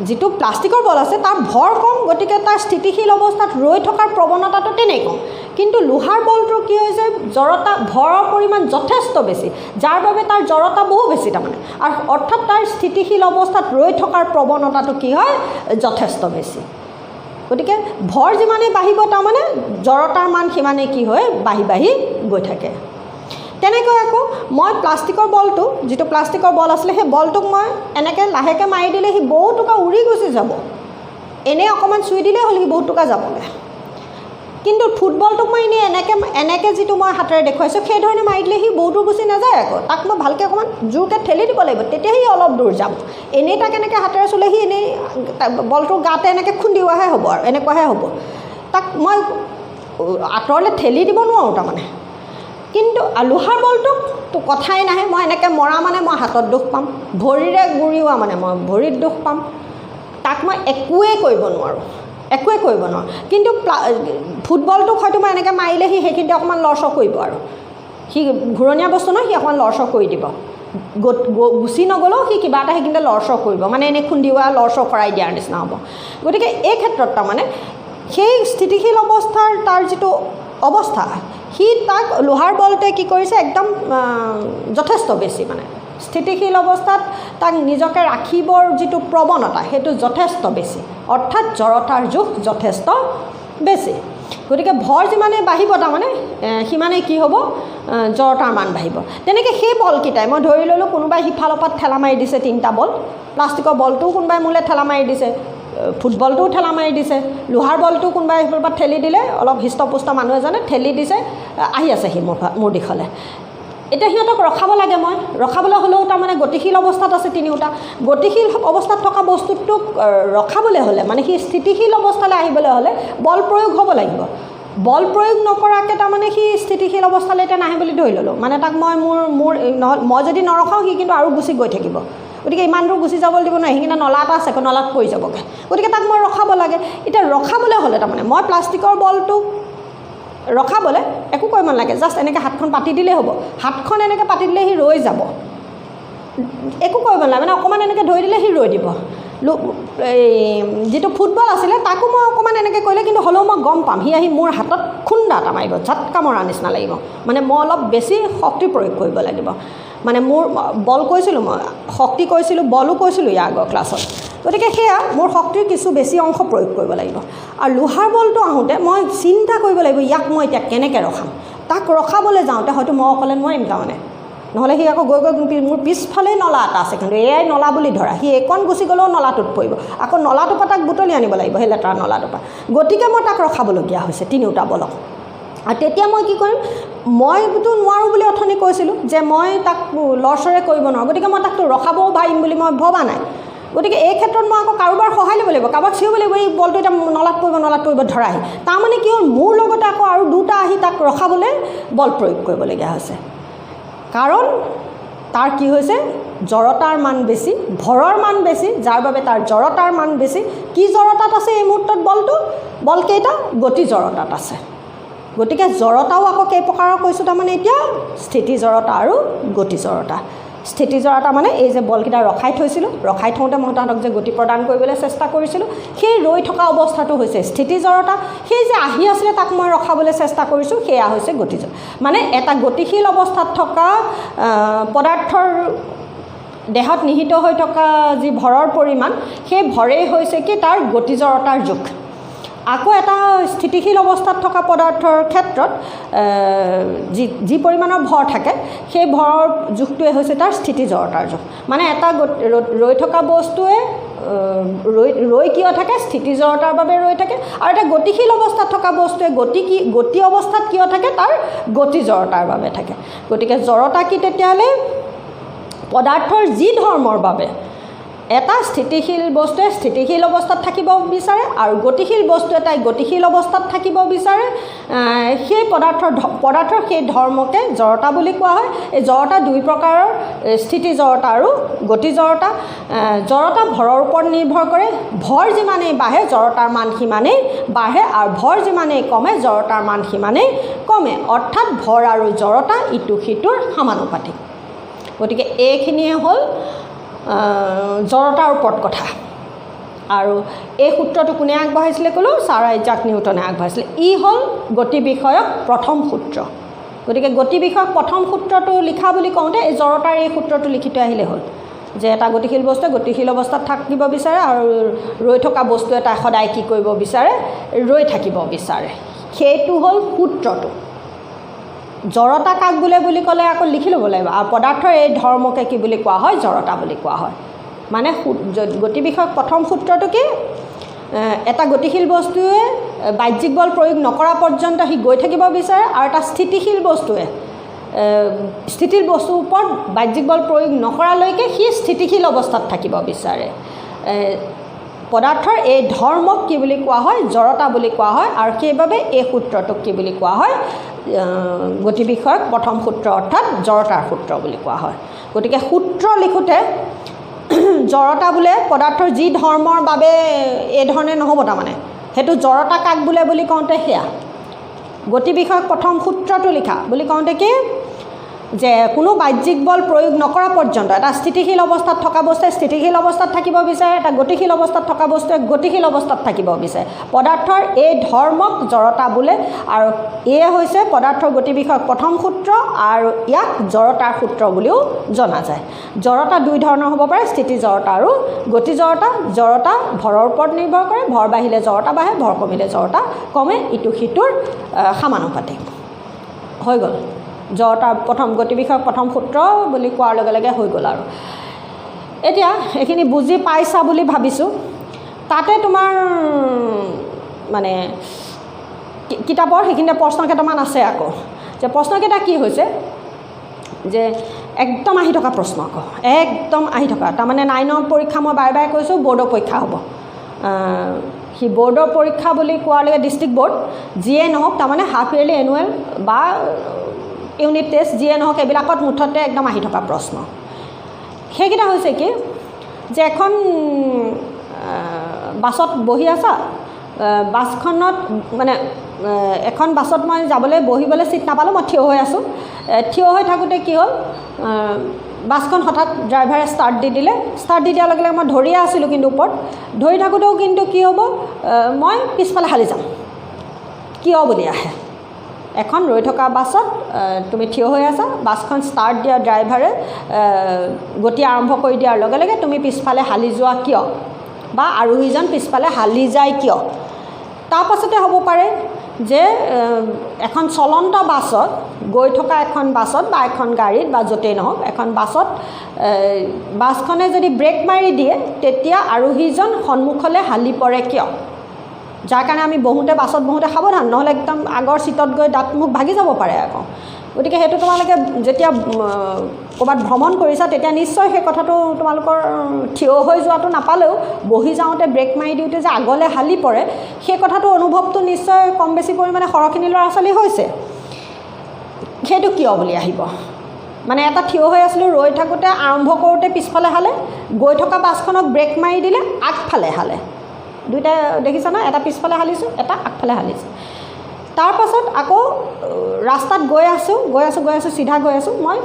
যিটো প্লাষ্টিকৰ বল আছে তাৰ ভৰ কম, গতিকে তাৰ স্থিতিশীল অৱস্থাত ৰৈ থকাৰ প্ৰৱণতাটো তেনেই কম। কিন্তু লোহাৰ বলটোৰ কি হৈছে, জড়তা ভৰৰ পৰিমাণ যথেষ্ট বেছি, যাৰ বাবে তাৰ জড়তা বহু বেছি তাৰমানে, আৰু অৰ্থাৎ তাৰ স্থিতিশীল অৱস্থাত ৰৈ থকাৰ প্ৰৱণতাটো কি হয়, যথেষ্ট বেছি। গতিকে ভৰ যিমানেই বাঢ়িব তাৰমানে জড়তাৰ মান সিমানেই কি হয়, বাঢ়ি বাঢ়ি গৈ থাকে। তেনেকৈ আকৌ মই প্লাষ্টিকৰ বলটো, যিটো প্লাষ্টিকৰ বল আছিলে সেই বলটোক মই এনেকৈ লাহেকৈ মাৰি দিলে সি বহুত টকা উৰি গুচি যাব, এনেই অকণমান চুই দিলেই হ'ল সি বহুত টকা যাবগৈ। কিন্তু ফুটবলটোক মই এনেকৈ যিটো মই হাতেৰে দেখুৱাইছোঁ সেইধৰণে মাৰি দিলে সি বহুতো গুচি নাযায়, আকৌ তাক মই ভালকৈ অকণমান জোৰকৈ ঠেলি দিব লাগিব, তেতিয়া সি অলপ দূৰ যাব। এনেই তাক এনেকৈ হাতেৰে চুলে সি এনেই বলটোৰ গাতে এনেকৈ খুন্দিওৱাহে হ'ব, আৰু এনেকুৱাহে হ'ব, তাক মই আঁতৰলৈ ঠেলি দিব নোৱাৰোঁ তাৰমানে। কিন্তু লোহাৰ বলটোকতো কথাই নাহে, মই এনেকৈ মৰা মানে মই হাতত দুখ পাম, ভৰিৰে গুৰিওৱা মানে মই ভৰিত দুখ পাম, তাক মই একোৱেই কৰিব নোৱাৰোঁ, একোৱে কৰিব নোৱাৰোঁ। কিন্তু ফুটবলটোক হয়তো মই এনেকৈ মাৰিলে সি সেইখিনিতে অকণমান লৰচৰ কৰিব, আৰু সি ঘূৰণীয়া বস্তু নহয়, সি অকণমান লৰচৰ কৰি দিব, গুচি নগ'লেও সি কিবা এটা সেইখিনিতে লৰচৰ কৰিব, মানে এনেই খুন্দিওৱা লৰচৰ কৰাই দিয়াৰ নিচিনা হ'ব। গতিকে এই ক্ষেত্ৰত তাৰমানে সেই স্থিতিশীল অৱস্থাৰ তাৰ যিটো অৱস্থা, সি তাক লোহাৰ বলটোৱে কি কৰিছে, একদম যথেষ্ট বেছি, মানে স্থিতিশীল অৱস্থাত তাক নিজকে ৰাখিবৰ যিটো প্ৰৱণতা সেইটো যথেষ্ট বেছি, অৰ্থাৎ জড়তাৰ জোখ যথেষ্ট বেছি। গতিকে ভৰ যিমানে বাঢ়িব তাৰমানে সিমানে কি হ'ব জড়তাৰ মান বাঢ়িব তেনেকৈ সেই বলকেইটাই মই ধৰি ল'লোঁ কোনোবাই সিফালৰ পৰা ঠেলা মাৰি দিছে 3টা বল প্লাষ্টিকৰ বলটোও কোনোবাই মোলৈ ঠেলা মাৰি দিছে ফুটবলটোও ঠেলা মাৰি দিছে লোহাৰ বলটো কোনোবাই সেইফালৰ পৰা ঠেলি দিলে অলপ হৃষ্টপুষ্ট মানুহ এজনে ঠেলি দিছে আহি আছে সি মোৰ দিশলৈ এতিয়া সিহঁতক ৰখাব লাগে মই ৰখাবলৈ হ'লেও তাৰমানে গতিশীল অৱস্থাত আছে তিনিওটা গতিশীল অৱস্থাত থকা বস্তুটোক ৰখাবলৈ হ'লে মানে সি স্থিতিশীল অৱস্থালৈ আহিবলৈ হ'লে বল প্ৰয়োগ হ'ব লাগিব বল প্ৰয়োগ নকৰাকৈ তাৰমানে সি স্থিতিশীল অৱস্থালৈ এতিয়া নাহে বুলি ধৰি ল'লোঁ মানে তাক মই যদি নৰখাওঁ সি কিন্তু আৰু গুচি গৈ থাকিব গতিকে ইমান দূৰ গুচি যাবলৈ দিব নোৱাৰে সেইখিনি নলা এটা আছে নলাত পৰি যাবগৈ গতিকে তাক মই ৰখাব লাগে এতিয়া ৰখাবলৈ হ'লে তাৰমানে মই প্লাষ্টিকৰ বলটোক ৰখাবলৈ একো কৰিব নালাগে জাষ্ট এনেকৈ হাতখন পাতি দিলেই হ'ব হাতখন এনেকৈ পাতি দিলে সি ৰৈ যাব একো কৰিব নালাগে মানে অকণমান এনেকৈ ধৰি দিলে সি ৰৈ দিব এই যিটো ফুটবল আছিলে তাকো মই অকণমান এনেকৈ কৰিলে কিন্তু হ'লেও মই গম পাম সি আহি মোৰ হাতত খুন্দা এটা মাৰিব ঝটকা মৰা নিচিনা লাগিব মানে মই অলপ বেছি শক্তি প্ৰয়োগ কৰিব লাগিব মানে মোৰ বল কৈছিলোঁ মই শক্তি কৈছিলোঁ বলো কৈছিলোঁ ইয়াৰ আগৰ ক্লাছত গতিকে সেয়া মোৰ শক্তিৰ কিছু বেছি অংশ প্ৰয়োগ কৰিব লাগিব আৰু লোহাৰ বলটো আহোঁতে মই চিন্তা কৰিব লাগিব ইয়াক মই এতিয়া কেনেকৈ ৰখাম তাক ৰখাবলৈ যাওঁতে হয়তো মই অকলে নোৱাৰিম তাৰমানে নহ'লে সি আকৌ গৈ মোৰ পিছফালেই নলা এটা আছে কিন্তু এয়াই নলা বুলি ধৰা সি এইকণ গুচি গ'লেও নলাটোত পৰিব আকৌ নলাটোৰ পৰা তাক বুটলি আনিব লাগিব সেই লেতেৰা নলাটোৰ পৰা গতিকে মই তাক ৰখাবলগীয়া হৈছে তিনিওটা বলক আৰু তেতিয়া মই কি কৰিম মইতো নোৱাৰোঁ বুলি অথনি কৈছিলোঁ যে মই তাক লৰচৰে কৰিব নোৱাৰোঁ গতিকে মই তাকতো ৰখাবও পাৰিম বুলি মই ভবা নাই গতিকে এই ক্ষেত্ৰত মই আকৌ কাৰোবাৰ সহায় ল'ব লাগিব কাৰোবাক চিঞৰিব লাগিব এই বলটো এতিয়া নলাত পৰিব ধৰাহি তাৰমানে কি হ'ল মোৰ লগতে আকৌ আৰু দুটা আহি তাক ৰখাবলৈ বল প্ৰয়োগ কৰিবলগীয়া হৈছে কাৰণ তাৰ কি হৈছে জড়তাৰ মান বেছি ভৰৰ মান বেছি যাৰ বাবে তাৰ জড়তাৰ মান বেছি কি জড়তাত আছে এই মুহূৰ্তত বলকেইটা গতি জড়তাত আছে গতিকে জড়তাও আকৌ কেই প্ৰকাৰৰ কৈছোঁ তাৰমানে এতিয়া স্থিতি জড়তা আৰু গতি জড়তা স্থিতি জড়তা মানে এই যে বলকেইটা ৰখাই থৈছিলোঁ ৰখাই থওঁতে মই তাহাঁতক যে গতি প্ৰদান কৰিবলৈ চেষ্টা কৰিছিলোঁ সেই ৰৈ থকা অৱস্থাটো হৈছে স্থিতি জড়তা সেই যে আহি আছিলে তাক মই ৰখাবলৈ চেষ্টা কৰিছোঁ সেয়া হৈছে গতি মানে এটা গতিশীল অৱস্থাত থকা পদাৰ্থৰ দেহত নিহিত হৈ থকা যি ভৰৰ পৰিমাণ সেই ভৰেই হৈছে কি তাৰ গতি জড়তাৰ জোখ আকৌ এটা স্থিতিশীল অৱস্থাত থকা পদাৰ্থৰ ক্ষেত্ৰত যি পৰিমাণৰ ভৰ থাকে সেই ভৰৰ জোখটোৱে হৈছে তাৰ স্থিতি জড়তাৰ জোখ মানে এটা ৰৈ থকা বস্তুৱে ৰৈ কিয় থাকে স্থিতি জড়তাৰ বাবে ৰৈ থাকে আৰু এটা গতিশীল অৱস্থাত থকা বস্তুৱে গতি অৱস্থাত কিয় থাকে তাৰ গতি জড়তাৰ বাবে থাকে গতিকে জড়তা কি তেতিয়াহ'লে পদাৰ্থৰ যি ধৰ্মৰ বাবে এটা স্থিতিশীল বস্তুৱে স্থিতিশীল অৱস্থাত থাকিব বিচাৰে আৰু গতিশীল বস্তু এটাই গতিশীল অৱস্থাত থাকিব বিচাৰে সেই পদাৰ্থৰ সেই ধৰ্মকে জড়তা বুলি কোৱা হয় এই জড়তা দুই প্ৰকাৰৰ স্থিতি জড়তা আৰু গতি জড়তা জড়তা ভৰৰ ওপৰত নিৰ্ভৰ কৰে ভৰ যিমানেই বাঢ়ে জড়তাৰ মান সিমানেই বাঢ়ে আৰু ভৰ যিমানেই কমে জড়তাৰ মান সিমানেই কমে অৰ্থাৎ ভৰ আৰু জড়তা ইটো সিটোৰ সমানুপাতিক গতিকে এইখিনিয়ে হ'ল জড়তাৰ ওপৰত কথা আৰু এই সূত্ৰটো কোনে আগবঢ়াইছিলে ক'লোঁ ছাৰ আইজাক নিউটনে আগবঢ়াইছিলে ই হ'ল গতি বিষয়ক প্ৰথম সূত্ৰ গতিকে গতি বিষয়ক প্ৰথম সূত্ৰটো লিখা বুলি কওঁতে এই জড়তাৰ এই সূত্ৰটো লিখি থৈ আহিলে হ'ল যে এটা গতিশীল বস্তুৱে গতিশীল অৱস্থাত থাকিব বিচাৰে আৰু ৰৈ থকা বস্তু এটা সদায় কি কৰিব বিচাৰে ৰৈ থাকিব বিচাৰে সেইটো হ'ল সূত্ৰটো জড়তা কাক বোলে বুলি ক'লে আকৌ লিখি ল'ব লাগিব আৰু পদাৰ্থৰ এই ধৰ্মকে কি বুলি কোৱা হয় জড়তা বুলি কোৱা হয় মানে গতি বিষয়ক প্ৰথম সূত্ৰটো কি এটা গতিশীল বস্তুৱে বাহ্যিক বল প্ৰয়োগ নকৰা পৰ্যন্ত সি গৈ থাকিব বিচাৰে আৰু এটা স্থিতিশীল বস্তুৱে স্থিতিশীল বস্তুৰ ওপৰত বাহ্যিক বল প্ৰয়োগ নকৰালৈকে সি স্থিতিশীল অৱস্থাত থাকিব বিচাৰে পদাৰ্থৰ এই ধৰ্মক কি বুলি কোৱা হয় জড়তা বুলি কোৱা হয় আৰু সেইবাবে এই সূত্ৰটোক কি বুলি কোৱা হয় গতি বিষয়ক প্ৰথম সূত্ৰ অৰ্থাৎ জড়তাৰ সূত্ৰ বুলি কোৱা হয় গতিকে সূত্ৰ লিখোঁতে জড়তা বোলে পদাৰ্থৰ যি ধৰ্মৰ বাবে এই ধৰণে নহ'ব তাৰমানে সেইটো জড়তা কাক বোলে বুলি কওঁতে সেয়া গতি বিষয়ক প্ৰথম সূত্ৰটো লিখা বুলি কওঁতে কি যে কোনো বাহ্যিক বল প্ৰয়োগ নকৰা পৰ্যন্ত এটা স্থিতিশীল অৱস্থাত থকা বস্তুৱে স্থিতিশীল অৱস্থাত থাকিব বিচাৰে, এটা গতিশীল অৱস্থাত থকা বস্তুৱে গতিশীল অৱস্থাত থাকিব বিচাৰে। পদাৰ্থৰ এই ধৰ্মক জড়তা বোলে, আৰু এয়ে হৈছে পদাৰ্থৰ গতি বিষয়ক প্ৰথম সূত্ৰ, আৰু ইয়াক জড়তাৰ সূত্ৰ বুলিও জনা যায়। জড়তা দুই ধৰণৰ হ'ব পাৰে, স্থিতি জড়তা আৰু গতি জড়তা। জড়তা ভৰৰ ওপৰত নিৰ্ভৰ কৰে, ভৰ বাঢ়িলে জড়তা বাঢ়ে, ভৰ কমিলে জড়তা কমে, ইটো সিটোৰ সমানুপাতিক। হৈ গ'ল জড়তাৰ প্ৰথম গতি বিষয়ক প্ৰথম সূত্ৰ বুলি কোৱাৰ লগে লগে হৈ গ'ল। আৰু এতিয়া এইখিনি বুজি পাইছা বুলি ভাবিছোঁ। তাতে তোমাৰ মানে কিতাপৰ সেইখিনিতে প্ৰশ্ন কেইটামান আছে আকৌ, যে প্ৰশ্নকেইটা কি হৈছে যে একদম আহি থকা প্ৰশ্ন, আকৌ একদম আহি থকা। তাৰমানে 9ৰ পৰীক্ষা মই বাৰে বাৰে কৈছোঁ, বৰ্ডৰ পৰীক্ষা হ'ব। সি বৰ্ডৰ পৰীক্ষা বুলি কোৱাৰ লগে ডিষ্ট্ৰিক্ট বৰ্ড যিয়ে নহওক, তাৰমানে হাফ ইয়াৰলি এনুৱেল বা ইউনিট টেষ্ট যিয়ে নহওক, এইবিলাকত মুঠতে একদম আহি থকা প্ৰশ্ন। সেইকেইটা হৈছে কি, যে এখন বাছত বহি আছা, বাছখনত মানে এখন বাছত মই যাবলৈ বহিবলৈ ছিট নাপালোঁ, মই থিয় হৈ আছোঁ। থিয় হৈ থাকোঁতে কি হ'ল, বাছখন হঠাৎ ড্ৰাইভাৰে ষ্টাৰ্ট দি দিলে। ষ্টাৰ্ট দি দিয়াৰ লগে লগে মই ধৰিয়ে আছিলোঁ, কিন্তু ওপৰত ধৰি থাকোঁতেও কিন্তু কি হ'ব, মই পিছফালে হালি যাম। কিয় বুলি আহে, এখন ৰৈ থকা বাছত তুমি থিয় হৈ আছা, বাছখন ষ্টাৰ্ট দিয়া ড্ৰাইভাৰে গতি আৰম্ভ কৰি দিয়াৰ লগে লগে তুমি পিছফালে হালি যোৱা কিয়, বা আৰোহীজন পিছফালে হালি যায় কিয়। তাৰপাছতে হ'ব পাৰে যে এখন চলন্ত বাছত, গৈ থকা এখন বাছত বা এখন গাড়ীত বা য'তেই নহওক, এখন বাছত বাছখনে যদি ব্ৰেক মাৰি দিয়ে, তেতিয়া আৰোহীজন সন্মুখলৈ হালি পৰে কিয়। যাৰ কাৰণে আমি বহোঁতে, বাছত বহোঁতে সাৱধান, নহ'লে একদম আগৰ ছিটত গৈ দাঁত মুখ ভাগি যাব পাৰে আকৌ। গতিকে সেইটো তোমালোকে যেতিয়া ক'ৰবাত ভ্ৰমণ কৰিছা, তেতিয়া নিশ্চয় সেই কথাটো তোমালোকৰ থিয় হৈ যোৱাটো নাপালেও, বহি যাওঁতে ব্ৰেক মাৰি দিওঁতে যে আগলৈ হালি পৰে, সেই কথাটো অনুভৱটো নিশ্চয় কম বেছি পৰিমাণে সৰহখিনি ল'ৰা ছোৱালী হৈছে। সেইটো কিয় বুলি আহিব, মানে এটা থিয় হৈ আছিলোঁ, ৰৈ থাকোঁতে আৰম্ভ কৰোঁতে পিছফালে হালে, গৈ থকা বাছখনক ব্ৰেক মাৰি দিলে আগফালে হালে। দুইটা দেখিছা না, এটা পিছফালে হালিছোঁ, এটা আগফালে হালিছোঁ। তাৰপাছত আকৌ ৰাস্তাত গৈ আছোঁ, চিধা গৈ আছোঁ, মই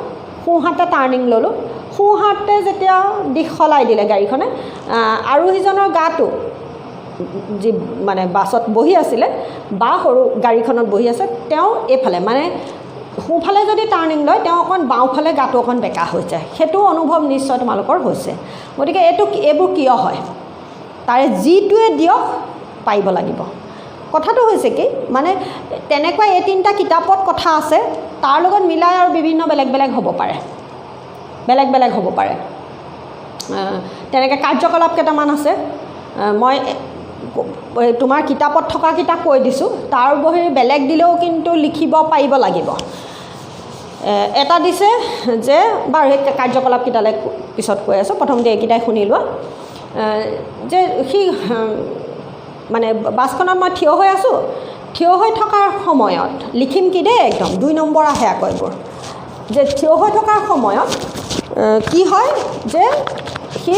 সোঁহাতে টাৰ্ণিং ল'লোঁ। সোঁহাতে যেতিয়া দিশ সলাই দিলে গাড়ীখনে, আৰোহীজনৰ গাটো, যি মানে বাছত বহি আছিলে বা সৰু গাড়ীখনত বহি আছে, তেওঁ এইফালে মানে সোঁফালে যদি টাৰ্ণিং লয়, তেওঁ অকণ বাওঁফালে গাটো অকণ বেকা হৈ যায়। সেইটো অনুভৱ নিশ্চয় তোমালোকৰ হৈছে। গতিকে এইবোৰ কিয় হয়, তাৰে যিটোৱে দিয়ক পাৰিব লাগিব। কথাটো হৈছে কি, মানে তেনেকুৱা এই 3টা কিতাপত কথা আছে, তাৰ লগত মিলাই আৰু বিভিন্ন বেলেগ বেলেগ হ'ব পাৰে, বেলেগ বেলেগ হ'ব পাৰে। তেনেকৈ কাৰ্যকলাপ কেইটামান আছে, মই তোমাৰ কিতাপত থকা কিতাপ কৈ দিছোঁ, তাৰ বাহিৰে বেলেগ দিলেও কিন্তু লিখিব পাৰিব লাগিব। এটা দিছে যে, বাৰু সেই কাৰ্যকলাপকেইটালৈ পিছত কৈ আছোঁ, প্ৰথমতে এইকেইটাই শুনি লোৱা। যে সি মানে বাছখনত মই থিয় হৈ আছোঁ, থিয় হৈ থকাৰ সময়ত লিখিম কি দেই, একদম 2 নম্বৰ আহে আকৌ এইবোৰ, যে থিয় হৈ থকাৰ সময়ত কি হয়, যে সি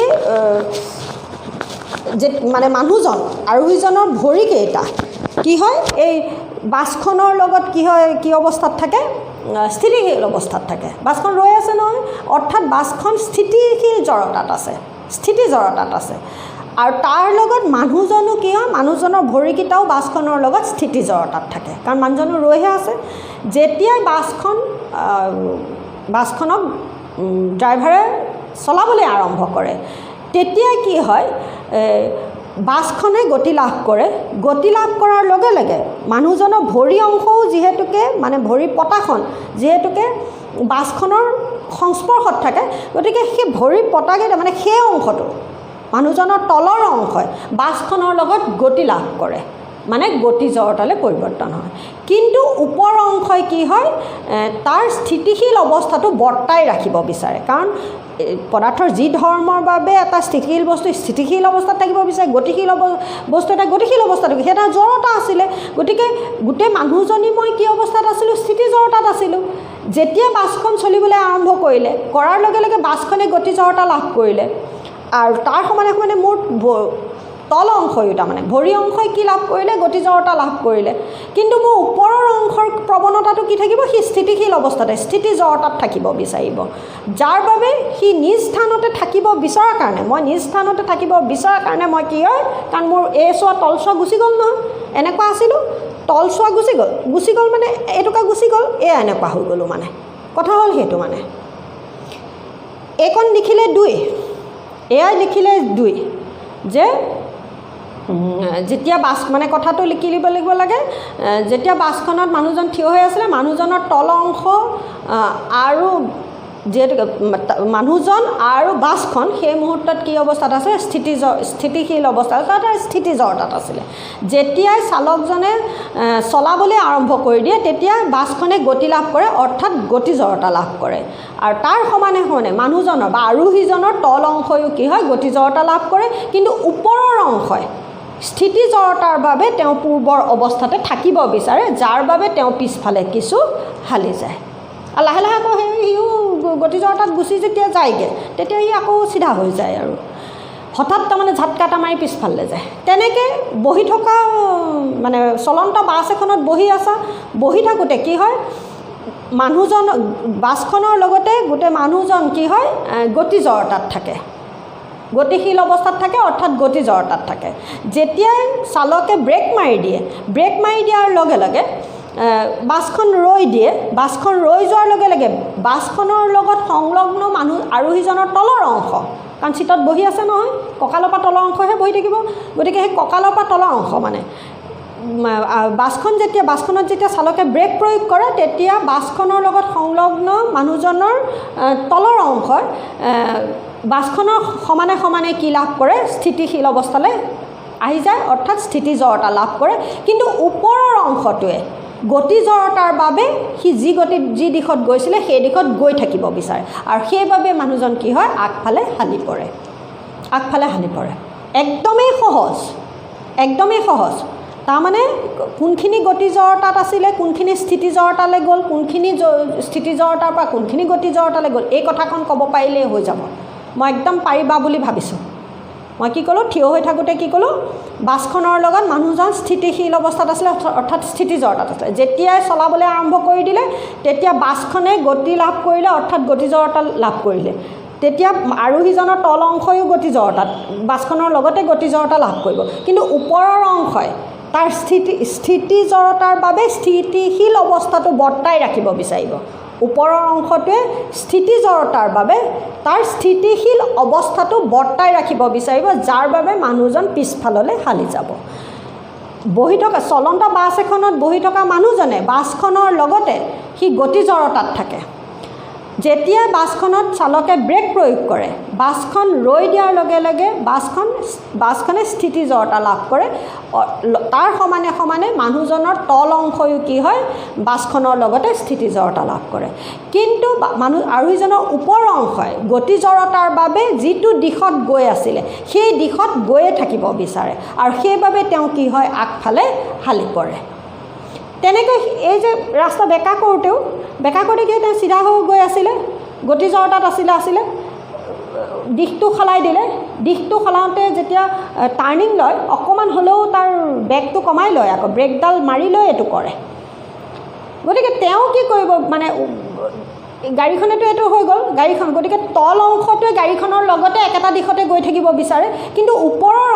যে মানে মানুহজন, আৰোহীজনৰ ভৰিকেইটা কি হয়, এই বাছখনৰ লগত কি হয়, কি অৱস্থাত থাকে, স্থিতিশীল অৱস্থাত থাকে। বাছখন ৰৈ আছে নহয়, অৰ্থাৎ বাছখন স্থিতিশীল জড়তাত আছে, স্থিতি জড়তাত আছে। আৰু তাৰ লগত মানুহজনো কি হয়, মানুহজনৰ ভৰিকেইটাও বাছখনৰ লগত স্থিতি জড়তাত থাকে, কাৰণ মানুহজনো ৰৈহে আছে। যেতিয়াই বাছখনক ড্ৰাইভাৰে চলাবলৈ আৰম্ভ কৰে, তেতিয়াই কি হয়, বাছখনে গতি লাভ কৰে। গতি লাভ কৰাৰ লগে লগে মানুহজনৰ ভৰি অংশও যিহেতুকে, মানে ভৰি পতাখন যিহেতুকে বাছখনৰ সংস্পৰ্শত থাকে, গতিকে সেই ভৰি পতাকেইটা, মানে সেই অংশটো, মানুহজনৰ তলৰ অংশই বাছখনৰ লগত গতি লাভ কৰে, মানে গতি জড়তালৈ পৰিৱৰ্তন হয়। কিন্তু ওপৰ অংশই কি হয়, তাৰ স্থিতিশীল অৱস্থাটো বৰ্তাই ৰাখিব বিচাৰে, কাৰণ পদাৰ্থৰ যি ধৰ্মৰ বাবে এটা স্থিতিশীল বস্তু স্থিতিশীল অৱস্থাত থাকিব বিচাৰে, গতিশীল বস্তু এটা গতিশীল অৱস্থাত থাকে, সেইটো জড়তা আছিলে। গতিকে গোটেই মানুহজনী মই কি অৱস্থাত আছিলোঁ, স্থিতি জড়তাত আছিলোঁ। যেতিয়া বাছখন চলিবলৈ আৰম্ভ কৰিলে, কৰাৰ লগে লগে বাছখনে গতি জড়তা লাভ কৰিলে, আৰু তাৰ সমানে সমানে মোৰ তল অংশয়ো তাৰমানে ভৰি অংশই কি লাভ কৰিলে গতি জড়তা লাভ কৰিলে কিন্তু মোৰ ওপৰৰ অংশৰ প্ৰৱণতাটো কি থাকিব সি স্থিতিশীল অৱস্থাতে স্থিতি জড়তাত থাকিব বিচাৰিব যাৰ বাবে সি নিজ স্থানতে থাকিব বিচৰাৰ কাৰণে মই নিজ স্থানতে থাকিব বিচৰাৰ কাৰণে মই কি হয় কাৰণ মোৰ এই চোৱা তলচোৱা গুচি গ'ল নহয় এনেকুৱা আছিলোঁ তলচোৱা গুচি গ'ল মানে এটুকা গুচি গ'ল এনেকুৱা হৈ গ'লোঁ মানে কথা হ'ল সেইটো মানে এইকণ লিখিলে 2 এয়াই লিখিলে 2 যে যেতিয়া বাছ মানে কথাটো লিখি লিব লাগিব লাগে যেতিয়া বাছখনত মানুহজন থিয় হৈ আছিলে মানুহজনৰ তল অংশ আৰু যেহেতু মানুহজন আৰু বাছখন সেই মুহূৰ্তত কি অৱস্থাত আছে স্থিতিশীল অৱস্থাত তাৰ স্থিতি জড়তাত আছিলে যেতিয়াই চালকজনে চলাবলৈ আৰম্ভ কৰি দিয়ে তেতিয়া বাছখনে গতি লাভ কৰে অৰ্থাৎ গতি জড়তা লাভ কৰে আৰু তাৰ সমানে সমানে মানুহজনৰ বা আৰোহীজনৰ তল অংশয়ো কি হয় গতি জড়তা লাভ কৰে কিন্তু ওপৰৰ অংশই স্থিতি জড়তাৰ বাবে তেওঁ পূৰ্বৰ অৱস্থাতে থাকিব বিচাৰে যাৰ বাবে তেওঁ পিছফালে কিছু হালি যায় আৰু লাহে লাহে আকৌ সিও গতি জড়তাত গুচি যেতিয়া যায়গৈ তেতিয়া সি আকৌ চিধা হৈ যায় আৰু হঠাৎ তাৰমানে ঝাটকা এটা মাৰি পিছফালে যায় তেনেকৈ বহি থকা মানে চলন্ত বাছ এখনত বহি থাকোঁতে কি হয় মানুহজন বাছখনৰ লগতে গোটেই মানুহজন কি হয় গতি জড়তাত থাকে গতিশীল অৱস্থাত থাকে অৰ্থাৎ গতি জড়তাত থাকে যেতিয়াই চালকে ব্ৰেক মাৰি দিয়াৰ লগে লগে বাছখন ৰৈ দিয়ে বাছখন ৰৈ যোৱাৰ লগে লগে বাছখনৰ লগত সংলগ্ন মানুহ আৰোহীজনৰ তলৰ অংশ কাৰণ চিটত বহি আছে নহয় কঁকালৰ পৰা তলৰ অংশহে বহি থাকিব গতিকে সেই কঁকালৰ পৰা তলৰ অংশ মানে বাছখনত যেতিয়া চালকে ব্ৰেক প্ৰয়োগ কৰে তেতিয়া বাছখনৰ লগত সংলগ্ন মানুহজনৰ তলৰ অংশৰ বাছখনৰ সমানে সমানে কি লাভ কৰে স্থিতিশীল অৱস্থালৈ আহি যায় অৰ্থাৎ স্থিতি জড়তা লাভ কৰে কিন্তু ওপৰৰ অংশটোৱে গতি জড়তাৰ বাবে সি যি দিশত গৈছিলে সেই দিশত গৈ থাকিব বিচাৰে আৰু সেইবাবে মানুহজন কি হয় আগফালে হালি পৰে একদমেই সহজ তাৰমানে কোনখিনি গতি জড়তাত আছিলে কোনখিনি স্থিতি জড়তালৈ গ'ল কোনখিনি স্থিতি জড়তাৰ পৰা কোনখিনি গতি জড়তালৈ গ'ল এই কথাখন ক'ব পাৰিলেই হৈ যাব মই একদম পাৰিবা বুলি ভাবিছোঁ মই কি ক'লোঁ থিয় হৈ থাকোঁতে কি ক'লোঁ বাছখনৰ লগত মানুহজন স্থিতিশীল অৱস্থাত আছিলে অৰ্থাৎ স্থিতি জড়তাত আছিলে যেতিয়াই চলাবলৈ আৰম্ভ কৰি দিলে তেতিয়া বাছখনে গতি লাভ কৰিলে অৰ্থাৎ গতি জড়তা লাভ কৰিলে তেতিয়া আৰোহীজনৰ তল অংশয়ো গতি জড়তাত বাছখনৰ লগতে গতি জড়তা লাভ কৰিব কিন্তু ওপৰৰ অংশই তাৰ স্থিতি জড়তাৰ বাবে স্থিতিশীল অৱস্থাটো বৰ্তাই ৰাখিব বিচাৰিব ওপৰৰ অংশটোৱে স্থিতি জড়তাৰ বাবে তাৰ স্থিতিশীল অৱস্থাটো বৰ্তাই ৰাখিব বিচাৰিব যাৰ বাবে মানুহজন পিছফাললৈ হালি যাব বহি থকা চলন্ত বাছ এখনত বহি থকা মানুহজনে বাছখনৰ লগতে সি গতি জড়তাত থাকে যেতিয়া বাছখনত চালকে ব্ৰেক প্ৰয়োগ কৰে বাছখন ৰৈ দিয়াৰ লগে লগে বাছখনে স্থিতি জড়তা লাভ কৰে তাৰ সমানে সমানে মানুহজনৰ তল অংশয়ো কি হয় বাছখনৰ লগতে স্থিতি জড়তা লাভ কৰে কিন্তু আৰোহীজনৰ ওপৰ অংশই গতি জড়তাৰ বাবে যিটো দিশত গৈ আছিলে সেই দিশত গৈয়ে থাকিব বিচাৰে আৰু সেইবাবে তেওঁ কি হয় আগফালে হালি পৰে তেনেকৈ এই যে ৰাস্তা বেকা কৰোঁতে কি তেওঁ চিধা হৈ গৈ আছিলে গতি জড়তাত আছিলে দিশটো সলাওঁতে যেতিয়া টাৰ্ণিং লয় অকণমান হ'লেও তাৰ বেগটো কমাই লয় আকৌ ব্ৰেকডাল মাৰি লৈ এইটো কৰে গতিকে তেওঁ কি কৰিব মানে গাড়ীখনেতো এইটো হৈ গ'ল গাড়ীখন গতিকে তল অংশটোৱে গাড়ীখনৰ লগতে একেটা দিশতে গৈ থাকিব বিচাৰে কিন্তু ওপৰৰ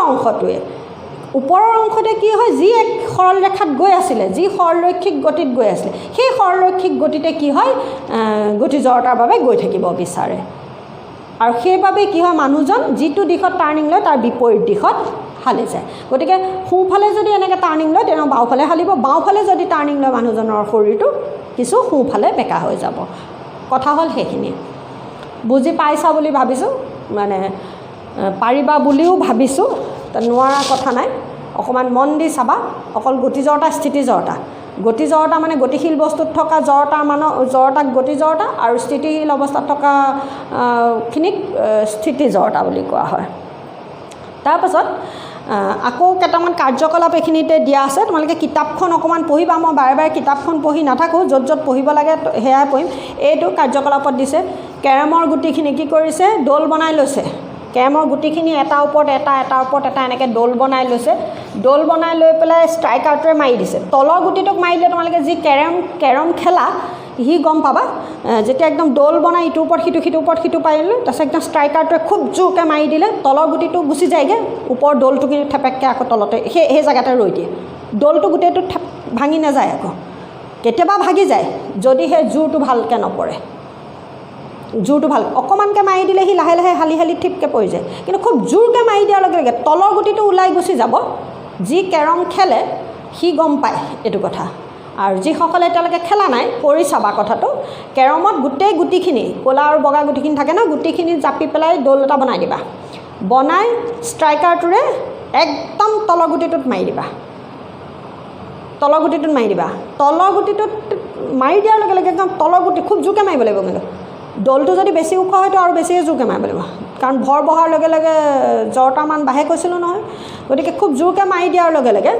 অংশতে কি হয় যি এক সৰল ৰেখাত গৈ আছিলে যি সৰলৰৈখিক গতিত গৈ আছিলে সেই সৰলৰৈখিক গতিতে কি হয় গতি জড়তাৰ বাবে গৈ থাকিব বিচাৰে আৰু সেইবাবে কি হয় মানুহজন যিটো দিশত টাৰ্ণিং লয় তাৰ বিপৰীত দিশত হালি যায় গতিকে সোঁফালে যদি এনেকৈ টাৰ্ণিং লয় তেওঁ বাওঁফালে হালিব বাওঁফালে যদি টাৰ্ণিং লয় মানুহজনৰ শৰীৰটো কিছু সোঁফালে বেকা হৈ যাব কথা হ'ল সেইখিনি বুজি পাইছা বুলি ভাবিছোঁ মানে পাৰিবা বুলিও ভাবিছোঁ নোৱাৰা কথা নাই অকণমান মন দি চাবা অকল গতি জড়তা স্থিতি জড়তা মানে গতিশীল বস্তুত থকা জড়তাক গতি জড়তা আৰু স্থিতিশীল অৱস্থাত থকা খিনিক স্থিতি জড়তা বুলি কোৱা হয় তাৰপাছত আকৌ কেইটামান কাৰ্যকলাপ এইখিনিতে দিয়া আছে তোমালোকে কিতাপখন অকণমান পঢ়িবা মই বাৰে বাৰে কিতাপখন পঢ়ি নাথাকোঁ য'ত পঢ়িব লাগে সেয়াই পঢ়িম এইটো কাৰ্যকলাপত দিছে কেৰমৰ গুটিখিনি কি কৰিছে দৌল বনাই লৈছে কেৰমৰ গুটিখিনি এটাৰ ওপৰত এটা এনেকৈ দৌল বনাই লৈছে। দৌল বনাই লৈ পেলাই ষ্ট্ৰাইকাৰটোৱে মাৰি দিছে। তলৰ গুটিটোক মাৰি দিলে তোমালোকে যি কেৰম খেলা সি গম পাবা, যেতিয়া একদম দৌল বনাই ইটোৰ ওপৰত সিটো পাৰিলে, তাৰপিছত একদম ষ্ট্ৰাইকাৰটোৱে খুব জোৰকৈ মাৰি দিলে তলৰ গুটিটো গুচি যায়গৈ, ওপৰৰ দৌলটো কিন্তু থেপেককৈ আকৌ তলতে সেই জেগাতে ৰৈ দিয়ে। দৌলটো গোটেইটো ভাঙি নাযায়, আকৌ কেতিয়াবা ভাগি যায় যদি সেই জোৰটো ভালকৈ নপৰে। জোৰটো ভাল অকণমানকৈ মাৰি দিলে সি লাহে লাহে হালি ঠিপকৈ পৰি যায়, কিন্তু খুব জোৰকৈ মাৰি দিয়াৰ লগে লগে তলৰ গুটিটো ওলাই গুচি যাব। যি কেৰম খেলে সি গম পায় এইটো কথা। আৰু যিসকলে এতিয়ালৈকে খেলা নাই কৰি চাবা কথাটো। কেৰমত গোটেই গুটিখিনি ক'লা আৰু বগা গুটিখিনি থাকে ন, গুটিখিনি জাপি পেলাই দৌল এটা বনাই দিবা। বনাই ষ্ট্ৰাইকাৰটোৰে একদম তলৰ গুটিটোত মাৰি দিবা। তলৰ গুটিটোত মাৰি দিয়াৰ লগে লগে একদম তলৰ গুটি খুব জোৰকৈ মাৰিব লাগিব। কিন্তু দৌলটো যদি বেছি ওখ হয়তো আৰু বেছিয়ে জোৰকৈ মাৰিব লাগিব, কাৰণ ভৰ বহাৰ লগে লগে জৰতামান বাঢ়ে কৈছিলোঁ নহয়। গতিকে খুব জোৰকৈ মাৰি দিয়াৰ লগে লগে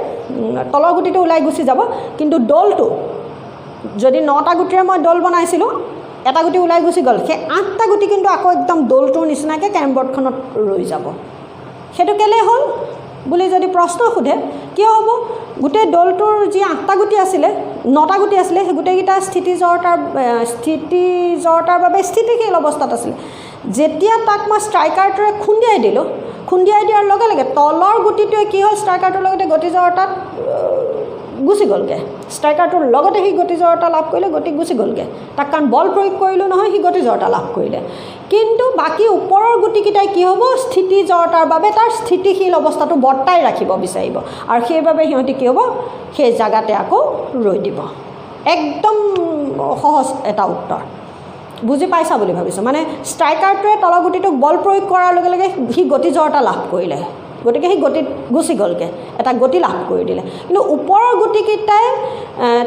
তলৰ গুটিটো ওলাই গুচি যাব। কিন্তু দৌলটো যদি 9টা গুটিৰে মই দৌল বনাইছিলোঁ, এটা গুটি ওলাই গুচি গ'ল, সেই 8টা গুটি কিন্তু আকৌ একদম দৌলটোৰ নিচিনাকৈ কেৰম বৰ্ডখনত ৰৈ যাব। সেইটো কেলৈ হ'ল বুলি যদি প্ৰশ্ন সোধে, কিয় হ'ব? গোটেই দৌলটোৰ যি 8টা গুটি আছিলে, 9টা গুটি আছিলে, সেই গোটেইকেইটা স্থিতিজৰতাৰ বাবে স্থিতিশীল অৱস্থাত আছিলে। যেতিয়া তাক মই ষ্ট্ৰাইকাৰটোৰে খুন্দিয়াই দিলোঁ, খুন্দিয়াই দিয়াৰ লগে লগে তলৰ গুটিটোৱে কি হ'ল, ষ্ট্ৰাইকাৰটোৰ লগতে গতিজৰতাত গুচি গ'লগৈ। ষ্ট্ৰাইকাৰটোৰ লগতে সি গতিজৰতা লাভ কৰিলে, গতি গুচি গ'লগৈ। তাক কাৰণ বল প্ৰয়োগ কৰিলোঁ নহয়, সি গতিজৰতা লাভ কৰিলে। কিন্তু বাকী ওপৰৰ গুটিকেইটাই কি হ'ব, স্থিতিজৰতাৰ বাবে তাৰ স্থিতিশীল অৱস্থাটো বৰ্তাই ৰাখিব বিচাৰিব, আৰু সেইবাবে সিহঁতি কি হ'ব, সেই জেগাতে আকৌ ৰৈ দিব। একদম সহজ এটা উত্তৰ, বুজি পাইছা বুলি ভাবিছোঁ। মানে ষ্ট্ৰাইকাৰটোৱে তলৰ গুটিটোক বল প্ৰয়োগ কৰাৰ লগে লগে সি গতিজৰতা লাভ কৰিলে, গতিকে সি গতিত গুচি গ'লগৈ, এটা গতি লাভ কৰি দিলে। কিন্তু ওপৰৰ গুটিকেইটাই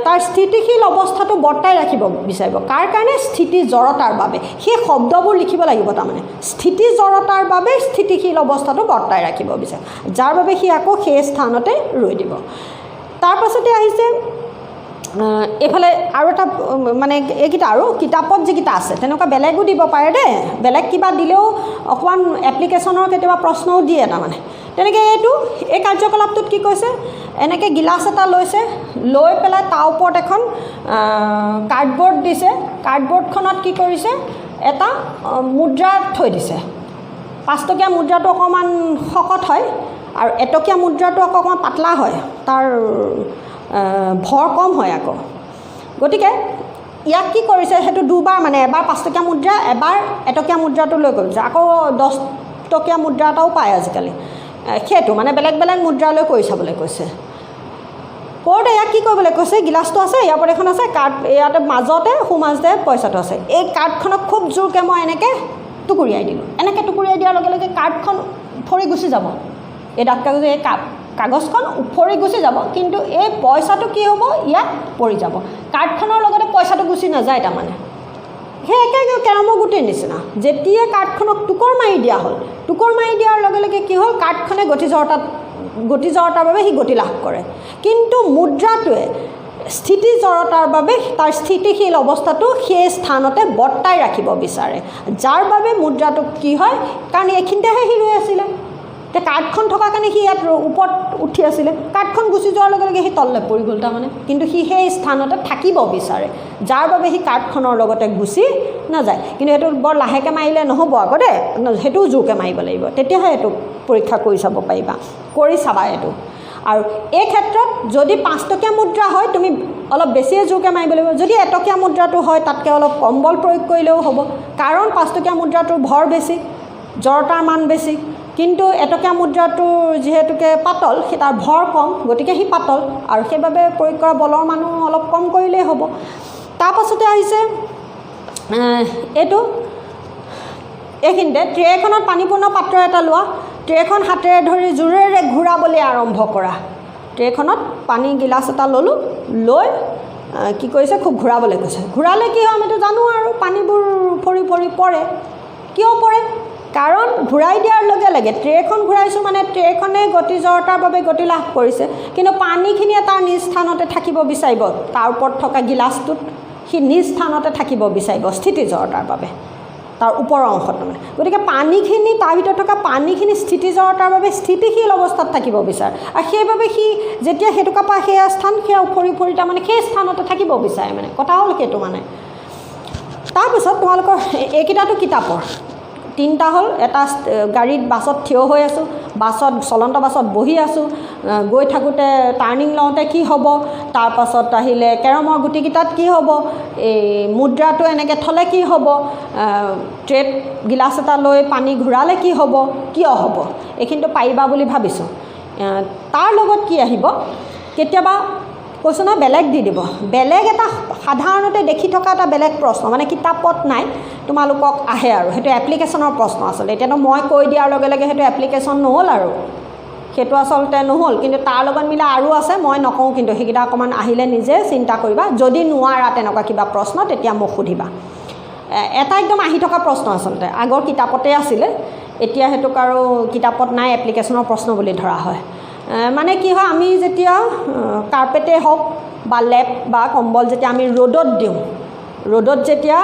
তাৰ স্থিতিশীল অৱস্থাটো বৰ্তাই ৰাখিব বিচাৰিব। কাৰ কাৰণে? স্থিতি জড়তাৰ বাবে। সেই শব্দবোৰ লিখিব লাগিব, তাৰমানে স্থিতি জড়তাৰ বাবে স্থিতিশীল অৱস্থাটো বৰ্তাই ৰাখিব বিচাৰে, যাৰ বাবে সি আকৌ সেই স্থানতে ৰৈ দিব। তাৰপাছতে আহিছে এইফালে আৰু এটা, মানে এইকেইটা আৰু কিতাপত যিকেইটা আছে তেনেকুৱা বেলেগো দিব পাৰে দেই। বেলেগ কিবা দিলেও অকণমান এপ্লিকেশ্যনৰ কেতিয়াবা প্ৰশ্নও দিয়ে তাৰমানে। তেনেকৈ এই কাৰ্যকলাপটোত কি কৈছে, এনেকৈ গিলাচ এটা লৈছে, লৈ পেলাই তাৰ ওপৰত এখন কাৰ্ডবৰ্ড দিছে। কাৰ্ডবৰ্ডখনত কি কৰিছে, এটা মুদ্ৰা থৈ দিছে। 5 টকীয়া মুদ্ৰাটো অকণমান শকত হয়, আৰু 1 টকীয়া মুদ্ৰাটো আকৌ অকণমান পাতলা হয়, তাৰ ভৰ কম হয় আকৌ। গতিকে ইয়াক কি কৰিছে, সেইটো দুবাৰ, মানে এবাৰ 5 টকীয়া মুদ্ৰা, এবাৰ 1 টকীয়া মুদ্ৰাটো লৈ কৰিছে। আকৌ 10 টকীয়া মুদ্ৰা এটাও পায় আজিকালি, সেইটো মানে বেলেগ বেলেগ মুদ্ৰালৈ কৰি চাবলৈ কৈছে। কৰোঁতে ইয়াক কি কৰিবলৈ কৈছে, গিলাচটো আছে, ইয়াৰ ওপৰত এখন আছে, কাৰ্ড ইয়াতে সোঁমাজতে পইচাটো আছে। এই কাৰ্ডখনক খুব জোৰকৈ মই এনেকৈ টুকুৰিয়াই দিলোঁ। এনেকৈ টুকুৰিয়াই দিয়াৰ লগে লগে কাৰ্ডখন উফৰি গুচি যাব। এই ডাঠ কাগজে এই কাগজখন উফৰি গুচি যাব, কিন্তু এই পইচাটো কি হ'ব, ইয়াত পৰি যাব। কাৰ্ডখনৰ লগতে পইচাটো গুচি নাযায় তাৰমানে। সেই একে কেৰমৰ গুটিৰ নিচিনা। যেতিয়া কাৰ্ডখনক টুকুৰ মাৰি দিয়া হ'ল, টুকুৰ মাৰি দিয়াৰ লগে লগে কি হ'ল, কাৰ্ডখনে গতিজড়তাৰ বাবে সি গতি লাভ কৰে। কিন্তু মুদ্ৰাটোৱে স্থিতি জড়তাৰ বাবে তাৰ স্থিতিশীল অৱস্থাটো সেই স্থানতে বৰ্তাই ৰাখিব বিচাৰে, যাৰ বাবে মুদ্ৰাটো কি হয়, কাৰণ এইখিনিতেহে সি ৰৈ আছিলে। এতিয়া কাৰ্ডখন থকাৰ কাৰণে সি ইয়াত ওপৰত উঠি আছিলে, কাৰ্ডখন গুচি যোৱাৰ লগে লগে সি তললৈ পৰি গ'ল তাৰমানে। কিন্তু সি সেই স্থানতে থাকিব বিচাৰে, যাৰ বাবে সি কাৰ্ডখনৰ লগতে গুচি নাযায়। কিন্তু সেইটো বৰ লাহেকৈ মাৰিলে নহ'ব আকৌ দেই, সেইটোও জোৰকৈ মাৰিব লাগিব, তেতিয়াহে এইটো পৰীক্ষা কৰি চাব পাৰিবা, কৰি চাবা এইটো। আৰু এই ক্ষেত্ৰত যদি 5 টকীয়া মুদ্ৰা হয়, তুমি অলপ বেছিয়ে জোৰকৈ মাৰিব লাগিব। যদি 1 টকীয়া মুদ্ৰাটো হয়, তাতকৈ অলপ কম বল প্ৰয়োগ কৰিলেও হ'ব, কাৰণ 5 টকীয়া মুদ্ৰাটোৰ ভৰ বেছি, জড়তাৰ মান বেছি। কিন্তু 1 টকীয়া মুদ্ৰাটোৰ যিহেতুকে পাতল, সি তাৰ ভৰ কম, গতিকে সি পাতল, আৰু সেইবাবে প্ৰয়োগ কৰা বলৰ মানো অলপ কম কৰিলেই হ'ব। তাৰপাছতে আহিছে এইখিনিতে ট্ৰেখনত পানীপূৰ্ণ পাত্ৰ এটা লোৱা, ট্ৰেখন হাতেৰে ধৰি জোৰেৰে ঘূৰাবলৈ আৰম্ভ কৰা। ট্ৰেখনত পানী গিলাচ এটা ল'লোঁ, লৈ কি কৰিছে, খুব ঘূৰাবলৈ কৈছে। ঘূৰালে কি হয় আমিতো জানো, আৰু পানীবোৰ ফৰি ফৰি পৰে। কিয় পৰে? কাৰণ ঘূৰাই দিয়াৰ লগে লগে ট্ৰেখন ঘূৰাইছোঁ মানে ট্ৰেখনে গতিজড়তাৰ বাবে গতি লাভ কৰিছে, কিন্তু পানীখিনিয়ে তাৰ নিজ স্থানতে থাকিব বিচাৰিব। তাৰ ওপৰত থকা গিলাচটোত সি নিজ স্থানতে থাকিব বিচাৰিব স্থিতি জড়তাৰ বাবে। তাৰ ওপৰৰ অংশত মানে গতিকে পানীখিনি তাৰ ভিতৰত থকা পানীখিনি স্থিতি জড়তাৰ বাবে স্থিতিশীল অৱস্থাত থাকিব বিচাৰে আৰু সেইবাবে সি যেতিয়া সেইটোকা পৰা সেয়া স্থান সেয়া উফৰি উফৰি তাৰমানে সেই স্থানতে থাকিব বিচাৰে মানে কথা হ'ল সেইটো মানে তাৰপিছত তোমালোকৰ এইকেইটাটো কিতাপৰ তিনিটা হ'ল এটা গাড়ীত বাছত থিয় হৈ আছোঁ বাছত চলন্ত বাছত বহি আছোঁ গৈ থাকোঁতে টাৰ্ণিং লওঁতে কি হ'ব তাৰপাছত আহিলে কেৰমৰ গুটিকেইটাত কি হ'ব এই মুদ্ৰাটো এনেকৈ থ'লে কি হ'ব ট্ৰেট গিলাচ এটা লৈ পানী ঘূৰালে কি হ'ব কিয় হ'ব এইখিনিতো পাৰিবা বুলি ভাবিছোঁ তাৰ লগত কি আহিব কেতিয়াবা কৈছোঁ নহয় বেলেগ দি দিব বেলেগ এটা সাধাৰণতে দেখি থকা এটা বেলেগ প্ৰশ্ন মানে কিতাপত নাই তোমালোকক আহে আৰু সেইটো এপ্লিকেশ্যনৰ প্ৰশ্ন আচলতে এতিয়াতো মই কৈ দিয়াৰ লগে লগে সেইটো এপ্লিকেশ্যন নহ'ল আৰু সেইটো আচলতে নহ'ল কিন্তু তাৰ লগত মিলা আৰু আছে মই নকওঁ কিন্তু সেইকেইটা অকণমান আহিলে নিজে চিন্তা কৰিবা যদি নোৱাৰা তেনেকুৱা কিবা প্ৰশ্ন তেতিয়া মোক সুধিবা এটা একদম আহি থকা প্ৰশ্ন আচলতে আগৰ কিতাপতে আছিলে এতিয়া সেইটোক আৰু কিতাপত নাই এপ্লিকেশ্যনৰ প্ৰশ্ন বুলি ধৰা হয় মানে কি হয় আমি যেতিয়া কাৰ্পেটে হওক বা লেপ বা কম্বল যেতিয়া আমি ৰ'দত দিওঁ ৰ'দত যেতিয়া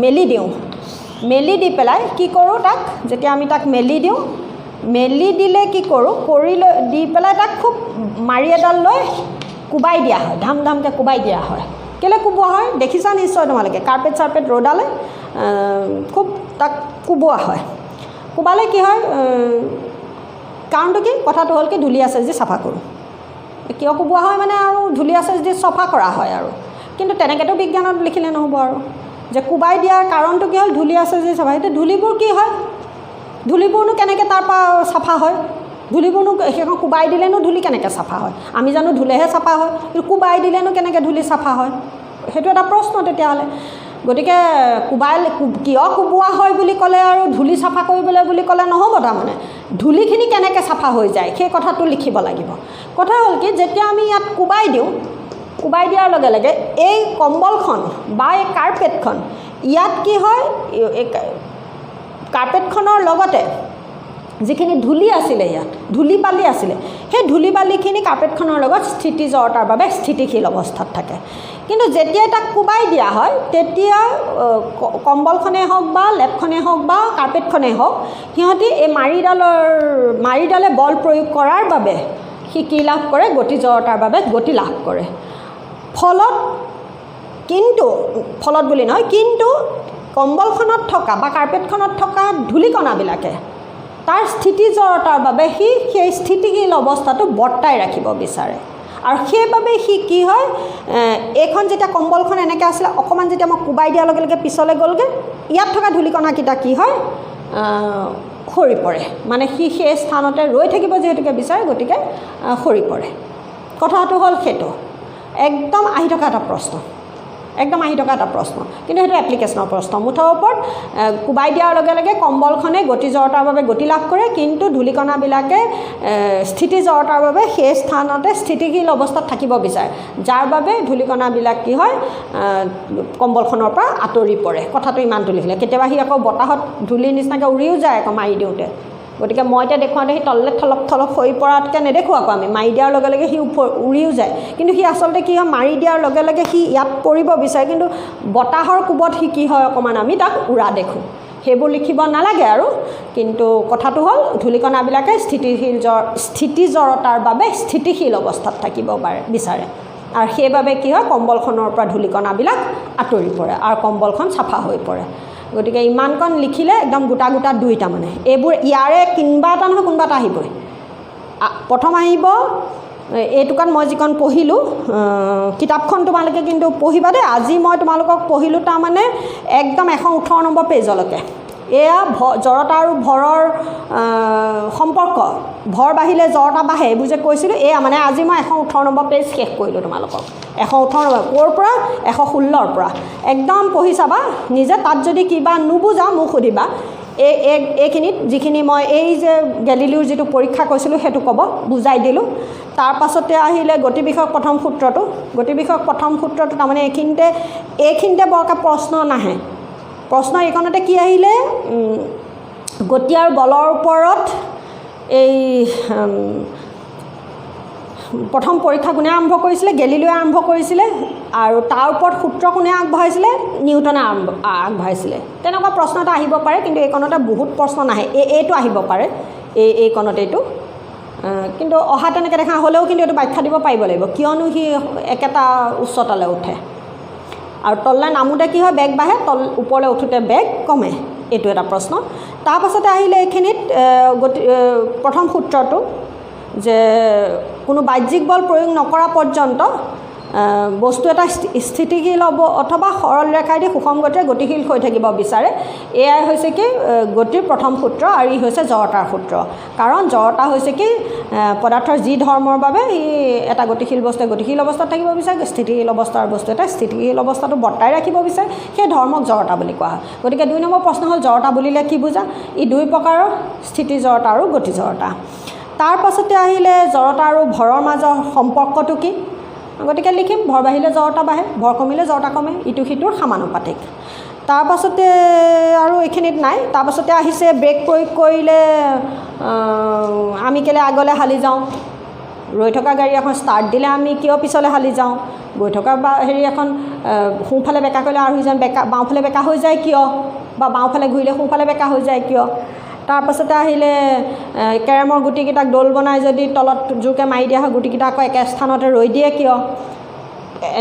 মেলি দিওঁ মেলি দি পেলাই কি কৰোঁ তাক যেতিয়া আমি তাক মেলি দিওঁ মেলি দিলে কি কৰোঁ কৰি লৈ দি পেলাই তাক খুব মাৰি এডাল লৈ কোবাই দিয়া হয় ধাম ধামকৈ কোবাই দিয়া হয় কেলৈ কোবোৱা হয় দেখিছা নিশ্চয় তোমালোকে কাৰ্পেট চাৰ্পেট ৰ'দালে খুব তাক কোবোৱা হয় কোবালে কি হয় কাৰণটো কি কথাটো হ'ল কি ধূলি আছে যদি চাফা কৰোঁ কিয় কোবোৱা হয় মানে আৰু ধূলি আছে যদি চাফা কৰা হয় আৰু কিন্তু তেনেকৈতো বিজ্ঞানত লিখিলে নহ'ব আৰু যে কোবাই দিয়াৰ কাৰণটো কি হ'ল ধূলি আছে যদি চাফা এতিয়া ধূলিবোৰ কি হয় ধূলিবোৰনো কেনেকৈ তাৰপৰা চাফা হয় ধূলিবোৰনো সেইখন কোবাই দিলেনো ধূলি কেনেকৈ চাফা হয় আমি জানো ধূলেহে চাফা হয় কিন্তু কোবাই দিলেনো কেনেকৈ ধূলি চাফা হয় সেইটো এটা প্ৰশ্ন তেতিয়াহ'লে গতিকে কোবাই কিয় কোবোৱা হয় বুলি ক'লে আৰু ধূলি চাফা কৰিবলৈ বুলি ক'লে নহ'ব তাৰমানে ধূলিখিনি কেনেকৈ চাফা হৈ যায় সেই কথাটো লিখিব লাগিব কথা হ'ল কি যেতিয়া আমি ইয়াত কোবাই দিওঁ কোবাই দিয়াৰ লগে লগে এই কম্বলখন বা এই কাৰ্পেটখন ইয়াত কি হয় কাৰ্পেটখনৰ লগতে যিখিনি ধূলি আছিলে ইয়াত ধূলি বালি আছিলে সেই ধূলি বালিখিনি কাৰ্পেটখনৰ লগত স্থিতি জড়তাৰ বাবে স্থিতিশীল অৱস্থাত থাকে কিন্তু যেতিয়া তাক কোবাই দিয়া হয় তেতিয়া কম্বলখনেই হওক বা লেপখনেই হওক বা কাৰ্পেটখনেই হওক সিহঁতি এই মাৰিডালে বল প্ৰয়োগ কৰাৰ বাবে সি কি লাভ কৰে গতি জড়তাৰ বাবে গতি লাভ কৰে ফলত বুলি নহয় কিন্তু কম্বলখনত থকা বা কাৰ্পেটখনত থকা ধূলিকণাবিলাকে তাৰ স্থিতি জড়তাৰ বাবে সি সেই স্থিতিশীল অৱস্থাটো বৰ্তাই ৰাখিব বিচাৰে আৰু সেইবাবে সি কি হয় এইখন যেতিয়া কম্বলখন এনেকৈ আছিলে অকণমান যেতিয়া মই কোবাই দিয়াৰ লগে লগে পিছলৈ গ'লগৈ ইয়াত থকা ধূলিকণাকেইটা কি হয় সৰি পৰে মানে সি সেই স্থানতে ৰৈ থাকিব যিহেতুকে বিচাৰে গতিকে সৰি পৰে কথাটো হ'ল সেইটো একদম আহি থকা এটা প্ৰশ্ন কিন্তু সেইটো এপ্লিকেশ্যনৰ প্ৰশ্ন মুঠৰ ওপৰত কোবাই দিয়াৰ লগে লগে কম্বলখনে গতি জড়তাৰ বাবে গতি লাভ কৰে কিন্তু ধূলিকণাবিলাকে স্থিতি জড়তাৰ বাবে সেই স্থানতে স্থিতিশীল অৱস্থাত থাকিব বিচাৰে যাৰ বাবে ধূলিকণাবিলাক কি হয় কম্বলখনৰ পৰা আঁতৰি পৰে কথাটো ইমানটো লিখিলে কেতিয়াবা সি আকৌ বতাহত ধূলিৰ নিচিনাকৈ উৰিও যায় আকৌ মাৰি দিওঁতে গতিকে মই এতিয়া দেখুৱাওঁতে সি তললৈ থলক হৈ পৰাতকৈ নেদেখোঁ আকৌ আমি মাৰি দিয়াৰ লগে লগে সি উৰিও যায় কিন্তু সি আচলতে কি হয় মাৰি দিয়াৰ লগে লগে সি ইয়াত পৰিব বিচাৰে কিন্তু বতাহৰ কোবত সি কি হয় অকণমান আমি তাক উৰা দেখোঁ সেইবোৰ লিখিব নালাগে আৰু কিন্তু কথাটো হ'ল ধূলিকণাবিলাকে স্থিতি জড়তাৰ বাবে স্থিতিশীল অৱস্থাত থাকিব বিচাৰে আৰু সেইবাবে কি হয় কম্বলখনৰ পৰা ধূলিকণাবিলাক আঁতৰি পৰে আৰু কম্বলখন চাফা হৈ পৰে গতিকে ইমানকণ লিখিলে একদম গোটা দুইটা মানে এইবোৰ ইয়াৰে কোনোবা এটা নহয় কোনোবা এটা আহিবই প্ৰথম আহিব এইটোকাত মই যিখন পঢ়িলোঁ কিতাপখন তোমালোকে কিন্তু পঢ়িবা দেই আজি মই তোমালোকক পঢ়িলোঁ তাৰমানে একদম 118 নম্বৰ পেজলৈকে এয়া জড়তা আৰু ভৰৰ সম্পৰ্ক ভৰ বাঢ়িলে জড়তা বাঢ়ে এইবোৰ যে কৈছিলোঁ এয়া মানে আজি মই 118 নম্বৰ পেজ শেষ কৰিলোঁ তোমালোকক 118 নম্বৰ ক'ৰ পৰা 116ৰ পৰা একদম পঢ়ি চাবা নিজে তাত যদি কিবা নুবুজা মোক সুধিবা এইখিনিত যিখিনি মই এই যে গেলিলিওৰ যিটো পৰীক্ষা কৈছিলোঁ সেইটো ক'ব বুজাই দিলোঁ তাৰ পাছতে আহিলে গতি বিষয়ক প্ৰথম সূত্ৰটো তাৰমানে এইখিনিতে বৰকৈ প্ৰশ্ন নাহে প্ৰশ্ন এইখনতে কি আহিলে গতি আৰু বলৰ ওপৰত এই প্ৰথম পৰীক্ষা কোনে আৰম্ভ কৰিছিলে গেলিলিঅ'ই আৰম্ভ কৰিছিলে আৰু তাৰ ওপৰত সূত্ৰ কোনে আগবঢ়াইছিলে নিউটনে আগবঢ়াইছিলে তেনেকুৱা প্ৰশ্ন এটা আহিব পাৰে কিন্তু এইকণতে বহুত প্ৰশ্ন নাহে এইটো আহিব পাৰে এইকণতে এইটো কিন্তু অহা তেনেকৈ দেখা হ'লেও কিন্তু এইটো ব্যাখ্যা দিব পাৰিব লাগিব কিয়নো সি একেটা উচ্চতালৈ উঠে আৰু তললৈ নামোতে কি হয় বেগ বাঢ়ে ওপৰলৈ উঠোতে বেগ কমে এইটো এটা প্ৰশ্ন তাৰপাছতে আহিলে এইখিনিত প্ৰথম সূত্ৰটো যে কোনো বাহ্যিক বল প্ৰয়োগ নকৰা পৰ্যন্ত বস্তু এটা স্থিতিশীল হ'ব অথবা সৰল ৰেখাইদি সুষম গতিৰে গতিশীল হৈ থাকিব বিচাৰে এয়াই হৈছে কি গতিৰ প্ৰথম সূত্ৰ আৰু ই হৈছে জড়তাৰ সূত্ৰ কাৰণ জড়তা হৈছে কি পদাৰ্থৰ যি ধৰ্মৰ বাবে ই এটা গতিশীল বস্তুৱে গতিশীল অৱস্থাত থাকিব বিচাৰে স্থিতিশীল অৱস্থাৰ বস্তু এটা স্থিতিশীল অৱস্থাটো বৰ্তাই ৰাখিব বিচাৰে সেই ধৰ্মক জড়তা বুলি কোৱা হয় গতিকে 2 নম্বৰ প্ৰশ্ন হ'ল জড়তা বুলিলে কি বুজা ই 2 প্ৰকাৰৰ স্থিতি জড়তা আৰু গতি জড়তা তাৰ পাছতে আহিলে জড়তা আৰু ভৰৰ মাজৰ সম্পৰ্কটো কি গতিকে লিখিম ভৰ বাঢ়িলে জড়তা বাঢ়ে ভৰ কমিলে জড়তা কমে ইটো সিটোৰ সমানুপাতিক তাৰ পাছতে আৰু এইখিনিত নাই তাৰ পাছতে আহিছে ব্ৰেক প্ৰয়োগ কৰিলে আমি কেলে আগলৈ হালি যাওঁ ৰৈ থকা গাড়ী এখন ষ্টাৰ্ট দিলে আমি কিয় পিছলৈ হালি যাওঁ গৈ থকা বা হেৰি এখন সোঁফালে বেকা কৰিলে আৰোহীজন বেকা বাওঁফালে বেকা হৈ যায় কিয় বা বাওঁফালে ঘূৰিলে সোঁফালে বেকা হৈ যায় কিয় তাৰ পাছতে আহিলে কেৰমৰ গুটিকেইটাক দোল বনাই যদি তলত জোৰকৈ মাৰি দিয়া হয় গুটিকেইটা আকৌ একে স্থানতে ৰৈ দিয়ে কিয়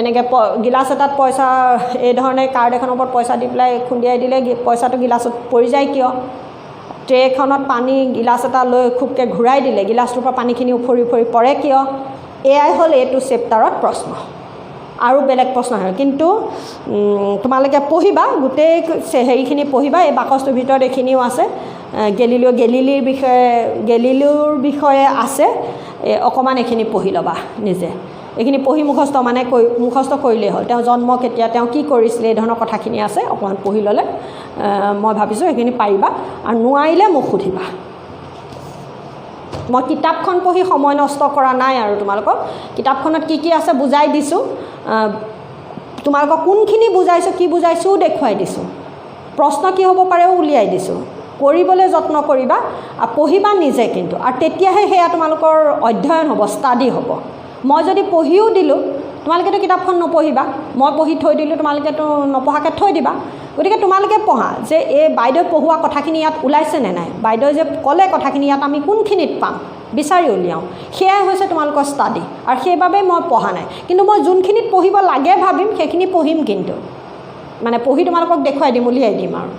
এনেকৈ গিলাচ এটাত পইচা এই ধৰণে কাৰ্ড এখনৰ ওপৰত পইচা দি পেলাই খুন্দিয়াই দিলে পইচাটো গিলাচত পৰি যায় কিয় ট্ৰে এখনত পানী গিলাচ এটা লৈ খুবকৈ ঘূৰাই দিলে গিলাচটোৰ পৰা পানীখিনি উফৰি উফৰি পৰে কিয় এয়াই হ'ল এইটো চেপ্টাৰত প্ৰশ্ন আৰু বেলেগ প্ৰশ্ন হয় কিন্তু তোমালোকে পঢ়িবা গোটেই হেৰিখিনি পঢ়িবা এই বাকচটোৰ ভিতৰত এইখিনিও আছে গেলিলিওৰ বিষয়ে আছে অকণমান এইখিনি পঢ়ি ল'বা নিজে এইখিনি পঢ়ি মুখস্থ কৰিলেই হ'ল তেওঁ জন্ম কেতিয়া তেওঁ কি কৰিছিলে এই ধৰণৰ কথাখিনি আছে অকণমান পঢ়ি ল'লে মই ভাবিছোঁ এইখিনি পাৰিবা আৰু নোৱাৰিলে মোক সুধিবা মই কিতাপখন পঢ়ি সময় নষ্ট কৰা নাই আৰু তোমালোকক কিতাপখনত কি আছে বুজাই দিছোঁ তোমালোকক কোনখিনি বুজাইছোঁ কি বুজাইছোঁ দেখুৱাই দিছোঁ প্ৰশ্ন কি হ'ব পাৰেও উলিয়াই দিছোঁ কৰিবলৈ যত্ন কৰিবা আৰু পঢ়িবা নিজে কিন্তু আৰু তেতিয়াহে সেয়া তোমালোকৰ অধ্যয়ন হ'ব ষ্টাডি হ'ব মই যদি পঢ়িও দিলোঁ তোমালোকেতো কিতাপখন নপঢ়িবা মই পঢ়ি থৈ দিলোঁ তোমালোকেতো নপঢ়াকৈ থৈ দিবা গতিকে তোমালোকে পঢ়া যে এই বাইদেউ পঢ়োৱা কথাখিনি ইয়াত ওলাইছে নে নাই বাইদেউ যে ক'লে কথাখিনি ইয়াত আমি কোনখিনিত পাম বিচাৰি উলিয়াওঁ সেয়াই হৈছে তোমালোকৰ ষ্টাডি আৰু সেইবাবে মই পঢ়া নাই কিন্তু মই যোনখিনিত পঢ়িব লাগে ভাবিম সেইখিনি পঢ়িম কিন্তু মানে পঢ়ি তোমালোকক দেখুৱাই দিম উলিয়াই দিম আৰু